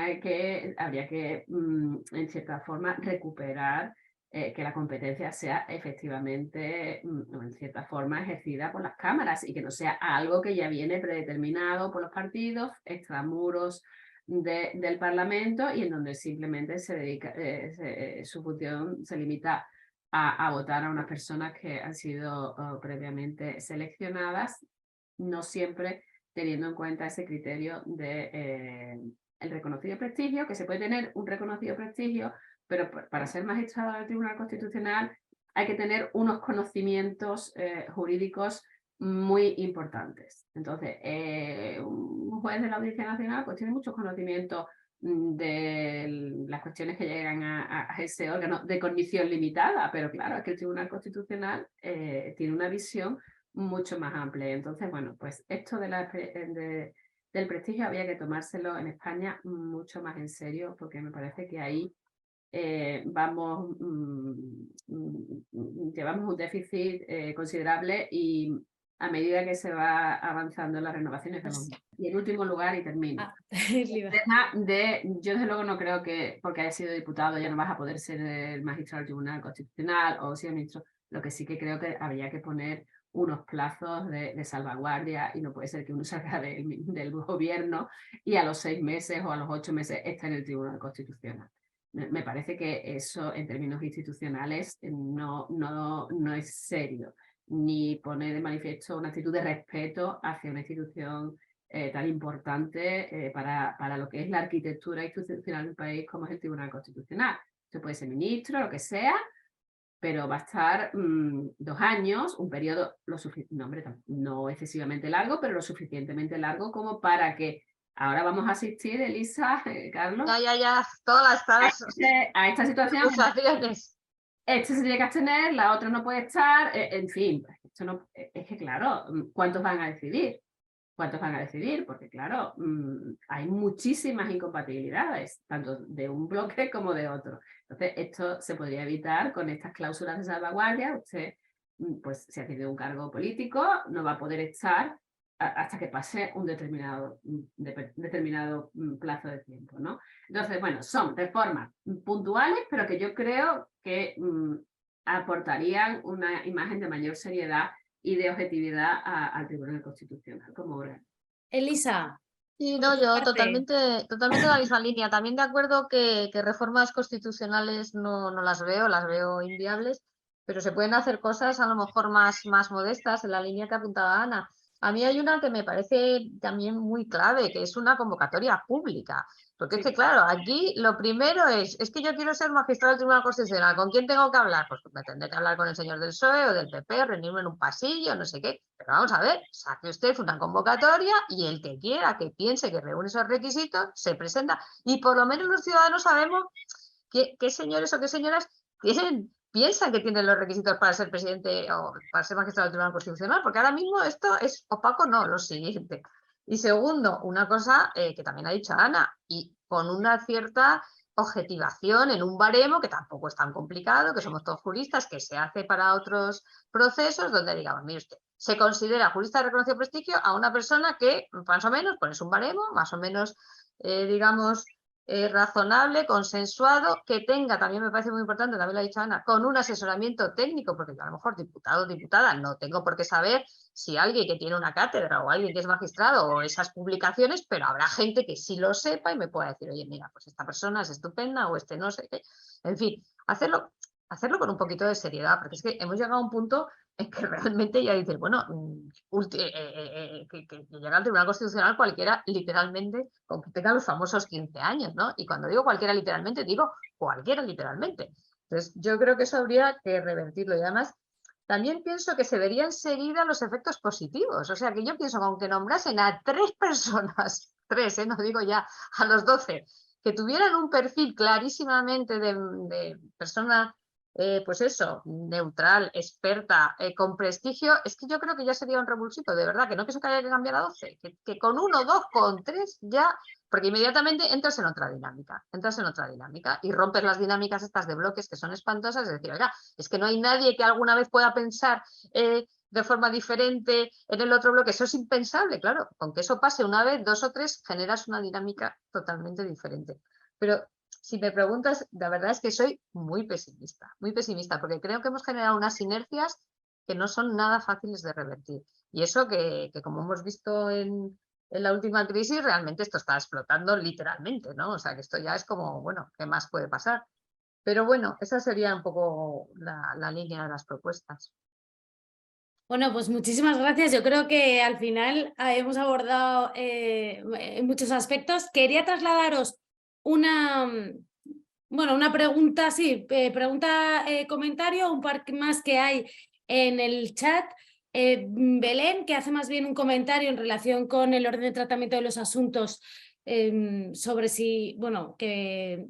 habría que, en cierta forma, recuperar que la competencia sea efectivamente, en cierta forma, ejercida por las cámaras y que no sea algo que ya viene predeterminado por los partidos, extramuros del Parlamento y en donde simplemente se dedica, su función se limita a votar a unas personas que han sido previamente seleccionadas, no siempre teniendo en cuenta ese criterio de el reconocido prestigio, que se puede tener un reconocido prestigio, pero para ser magistrado del Tribunal Constitucional hay que tener unos conocimientos jurídicos muy importantes. Entonces, un juez de la Audiencia Nacional pues tiene muchos conocimientos de las cuestiones que llegan a ese órgano de cognición limitada, pero claro, es que el Tribunal Constitucional tiene una visión mucho más amplia. Entonces, bueno, pues esto del prestigio había que tomárselo en España mucho más en serio, porque me parece que ahí llevamos un déficit considerable y a medida que se va avanzando en las renovaciones. Y en último lugar, y termino, yo desde luego no creo que porque hayas sido diputado ya no vas a poder ser el magistrado del Tribunal Constitucional o si ministro. Lo que sí que creo que habría que poner unos plazos de salvaguardia y no puede ser que uno salga del gobierno y a los 6 meses o a los 8 meses esté en el Tribunal Constitucional. Me parece que eso en términos institucionales no es serio, ni pone de manifiesto una actitud de respeto hacia una institución tan importante para lo que es la arquitectura institucional del país como es el Tribunal Constitucional. Usted puede ser ministro, lo que sea, pero va a estar 2 años, un periodo no excesivamente largo, pero lo suficientemente largo como para que ahora vamos a asistir, Elisa, Carlos, ya, todas las a esta situación. acusaciones. Este se tiene que abstener, la otra no puede estar, en fin, esto no, es que claro, ¿cuántos van a decidir? ¿Cuántos van a decidir? Porque claro, hay muchísimas incompatibilidades, tanto de un bloque como de otro. Entonces, esto se podría evitar con estas cláusulas de salvaguardia. Usted, pues, si ha tenido un cargo político, no va a poder estar hasta que pase un determinado plazo de tiempo, ¿no? Entonces, bueno, son reformas puntuales, pero que yo creo que aportarían una imagen de mayor seriedad y de objetividad al Tribunal Constitucional como órgano. Elisa. Sí, no, yo totalmente en la misma línea. También de acuerdo que reformas constitucionales no las veo inviables, pero se pueden hacer cosas a lo mejor más modestas en la línea que apuntaba Ana. A mí hay una que me parece también muy clave, que es una convocatoria pública. Porque es que, claro, aquí lo primero es que yo quiero ser magistrado del Tribunal Constitucional. ¿Con quién tengo que hablar? Pues me tendré que hablar con el señor del PSOE o del PP, reunirme en un pasillo, no sé qué. Pero vamos a ver, saque usted una convocatoria y el que quiera, que piense que reúne esos requisitos, se presenta. Y por lo menos los ciudadanos sabemos qué señores o qué señoras piensan que tienen los requisitos para ser presidente o para ser magistrado del Tribunal Constitucional, porque ahora mismo esto es opaco, no, lo siguiente. Y segundo, una cosa que también ha dicho Ana, y con una cierta objetivación en un baremo que tampoco es tan complicado, que somos todos juristas, que se hace para otros procesos donde digamos, mire usted, se considera jurista de reconocido prestigio a una persona que más o menos, pones un baremo, más o menos, digamos, razonable, consensuado, que tenga, también me parece muy importante, también lo ha dicho Ana, con un asesoramiento técnico, porque yo a lo mejor diputado o diputada no tengo por qué saber si alguien que tiene una cátedra o alguien que es magistrado o esas publicaciones, pero habrá gente que sí lo sepa y me pueda decir, oye, mira, pues esta persona es estupenda o este no sé qué. En fin, hacerlo con un poquito de seriedad, porque es que hemos llegado a un punto en que realmente ya dices, bueno, que llega al Tribunal Constitucional cualquiera literalmente, aunque tenga los famosos 15 años, ¿no? Y cuando digo cualquiera literalmente, digo cualquiera literalmente. Entonces, yo creo que eso habría que revertirlo. Y además, también pienso que se verían enseguida los efectos positivos. O sea, que yo pienso que aunque nombrasen a 3 personas, 3, no digo ya a los 12, que tuvieran un perfil clarísimamente de persona, pues eso, neutral, experta, con prestigio, es que yo creo que ya sería un revulsivo, de verdad, que no pienso que haya que cambiar a 12, que con 1, 2, con 3 ya, porque inmediatamente entras en otra dinámica y rompes las dinámicas estas de bloques que son espantosas, es decir, oiga, es que no hay nadie que alguna vez pueda pensar de forma diferente en el otro bloque, eso es impensable, claro, con que eso pase una vez, 2 o 3, generas una dinámica totalmente diferente. Pero si me preguntas, la verdad es que soy muy pesimista, porque creo que hemos generado unas sinergias que no son nada fáciles de revertir. Y eso que como hemos visto en la última crisis, realmente esto está explotando literalmente, ¿no? O sea, que esto ya es como, bueno, ¿qué más puede pasar? Pero bueno, esa sería un poco la línea de las propuestas. Bueno, pues muchísimas gracias. Yo creo que al final hemos abordado muchos aspectos. Quería trasladaros una pregunta, sí, comentario, un par más que hay en el chat. Belén, que hace más bien un comentario en relación con el orden de tratamiento de los asuntos, sobre si, bueno, que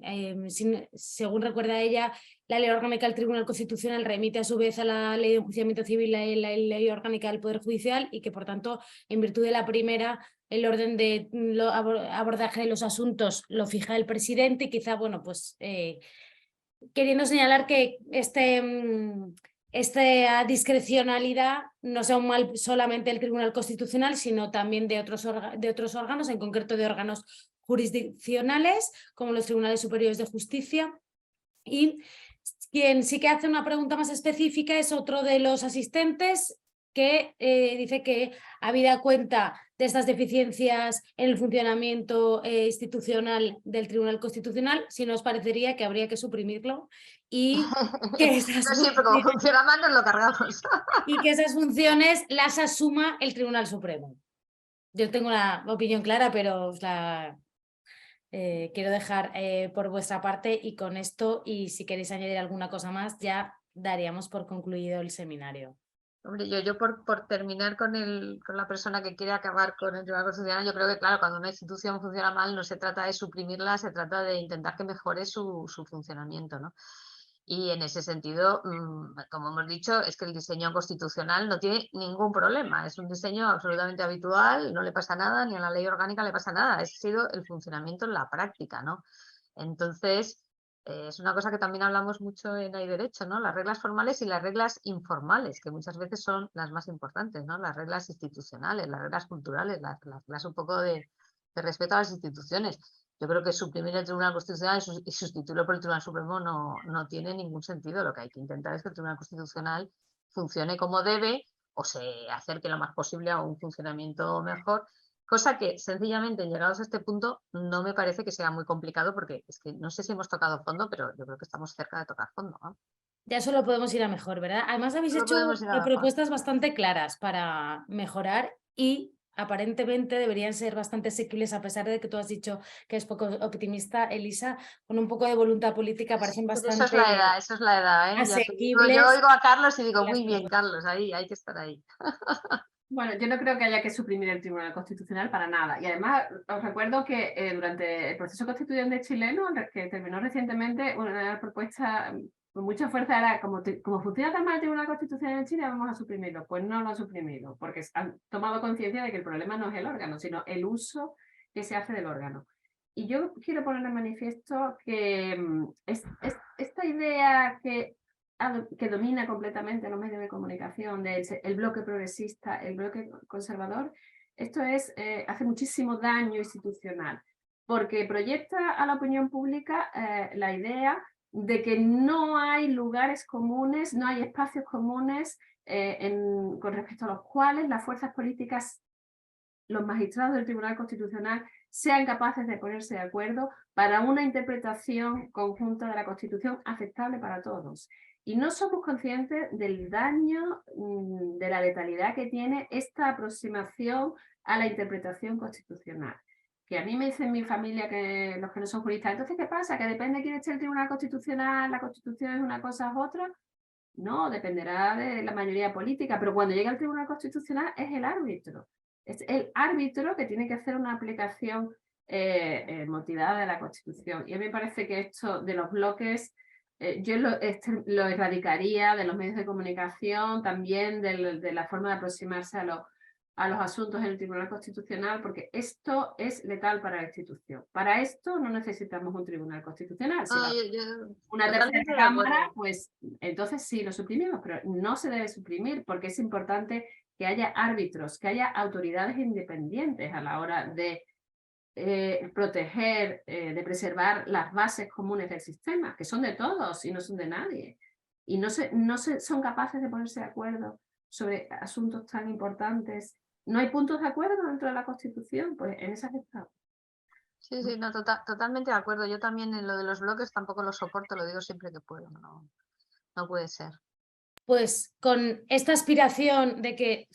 según recuerda ella, la ley orgánica del Tribunal Constitucional remite a su vez a la ley de enjuiciamiento civil y la ley orgánica del Poder Judicial, y que por tanto, en virtud de la primera, el orden de abordaje de los asuntos lo fija el presidente, y quizá, bueno, pues queriendo señalar que esta discrecionalidad no sea un mal solamente del Tribunal Constitucional, sino también de otros órganos, en concreto de órganos jurisdiccionales, como los Tribunales Superiores de Justicia. Y quien sí que hace una pregunta más específica es otro de los asistentes, que dice que, habida cuenta de estas deficiencias en el funcionamiento institucional del Tribunal Constitucional, si nos parecería que habría que suprimirlo y que esas No siempre como funciona mal nos lo cargamos. y que esas funciones las asuma el Tribunal Supremo. Yo tengo una opinión clara, pero os la quiero dejar por vuestra parte, y con esto, y si queréis añadir alguna cosa más, ya daríamos por concluido el seminario. Hombre, yo por terminar con la persona que quiere acabar con el Tribunal Constitucional, yo creo que, claro, cuando una institución funciona mal, no se trata de suprimirla, se trata de intentar que mejore su funcionamiento, ¿no? Y en ese sentido, como hemos dicho, es que el diseño constitucional no tiene ningún problema, es un diseño absolutamente habitual, no le pasa nada, ni a la ley orgánica le pasa nada, ha sido el funcionamiento en la práctica, ¿no? Entonces, es una cosa que también hablamos mucho en Hay Derecho, ¿no? Las reglas formales y las reglas informales, que muchas veces son las más importantes, ¿no? Las reglas institucionales, las reglas culturales, las reglas un poco de respeto a las instituciones. Yo creo que suprimir el Tribunal Constitucional y sustituirlo por el Tribunal Supremo no tiene ningún sentido. Lo que hay que intentar es que el Tribunal Constitucional funcione como debe o se acerque lo más posible a un funcionamiento mejor. Cosa que, sencillamente, llegados a este punto, no me parece que sea muy complicado, porque es que no sé si hemos tocado fondo, pero yo creo que estamos cerca de tocar fondo, ¿no? Ya solo podemos ir a mejor, ¿verdad? Además habéis Solo hecho podemos ir a mejor. propuestas bastante claras para mejorar, y aparentemente deberían ser bastante asequibles, a pesar de que tú has dicho que es poco optimista, Elisa. Con un poco de voluntad política parecen Pero bastante eso es la edad, ¿eh? Ya te digo, asequibles. yo oigo a Carlos y digo, muy bien, Carlos, ahí hay que estar ahí. Bueno, yo no creo que haya que suprimir el Tribunal Constitucional para nada. Y además, os recuerdo que durante el proceso constituyente chileno, que terminó recientemente, una de las propuestas con mucha fuerza era, como funciona tan mal el Tribunal Constitucional en Chile, vamos a suprimirlo. Pues no lo han suprimido, porque han tomado conciencia de que el problema no es el órgano, sino el uso que se hace del órgano. Y yo quiero poner en manifiesto que esta idea que domina completamente los medios de comunicación, el bloque progresista, el bloque conservador, esto hace muchísimo daño institucional, porque proyecta a la opinión pública la idea de que no hay lugares comunes, no hay espacios comunes con respecto a los cuales las fuerzas políticas, los magistrados del Tribunal Constitucional, sean capaces de ponerse de acuerdo para una interpretación conjunta de la Constitución aceptable para todos. Y no somos conscientes del daño, de la letalidad que tiene esta aproximación a la interpretación constitucional. Que a mí me dicen mi familia, que los que no son juristas, entonces ¿qué pasa? ¿Que depende de quién esté el Tribunal Constitucional, la Constitución es una cosa u otra? No, dependerá de la mayoría política, pero cuando llega al Tribunal Constitucional es el árbitro. Es el árbitro que tiene que hacer una aplicación motivada de la Constitución. Y a mí me parece que esto de los bloques, yo lo erradicaría de los medios de comunicación, también de la forma de aproximarse a los asuntos en el Tribunal Constitucional, porque esto es letal para la institución. Para esto no necesitamos un Tribunal Constitucional. Si una tercera cámara, pues entonces sí lo suprimimos, pero no se debe suprimir porque es importante que haya árbitros, que haya autoridades independientes a la hora de proteger, de preservar las bases comunes del sistema, que son de todos y no son de nadie. Y no son capaces de ponerse de acuerdo sobre asuntos tan importantes. ¿No hay puntos de acuerdo dentro de la Constitución? Pues en esas estamos. Sí, sí, no, totalmente de acuerdo. Yo también en lo de los bloques tampoco lo soporto, lo digo siempre que puedo. No puede ser. Pues con esta aspiración de que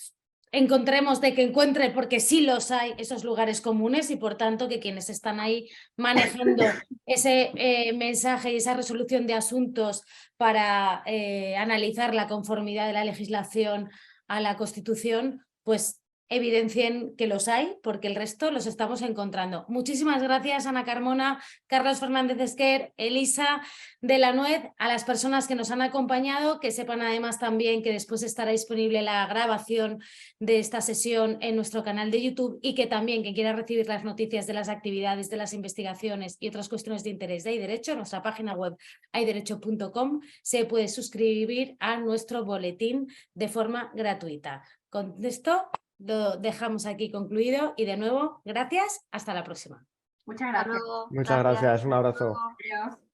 encuentre, porque sí los hay, esos lugares comunes y por tanto que quienes están ahí manejando ese mensaje y esa resolución de asuntos para analizar la conformidad de la legislación a la Constitución, pues evidencien que los hay, porque el resto los estamos encontrando. Muchísimas gracias, Ana Carmona, Carlos Fernández Esquer, Elisa de la Nuez, a las personas que nos han acompañado, que sepan además también que después estará disponible la grabación de esta sesión en nuestro canal de YouTube y que también quien quiera recibir las noticias de las actividades, de las investigaciones y otras cuestiones de interés de iDerecho, en nuestra página web iDerecho.com se puede suscribir a nuestro boletín de forma gratuita. Con esto lo dejamos aquí concluido y de nuevo, gracias, hasta la próxima. Muchas gracias. Muchas gracias, un abrazo. Adiós.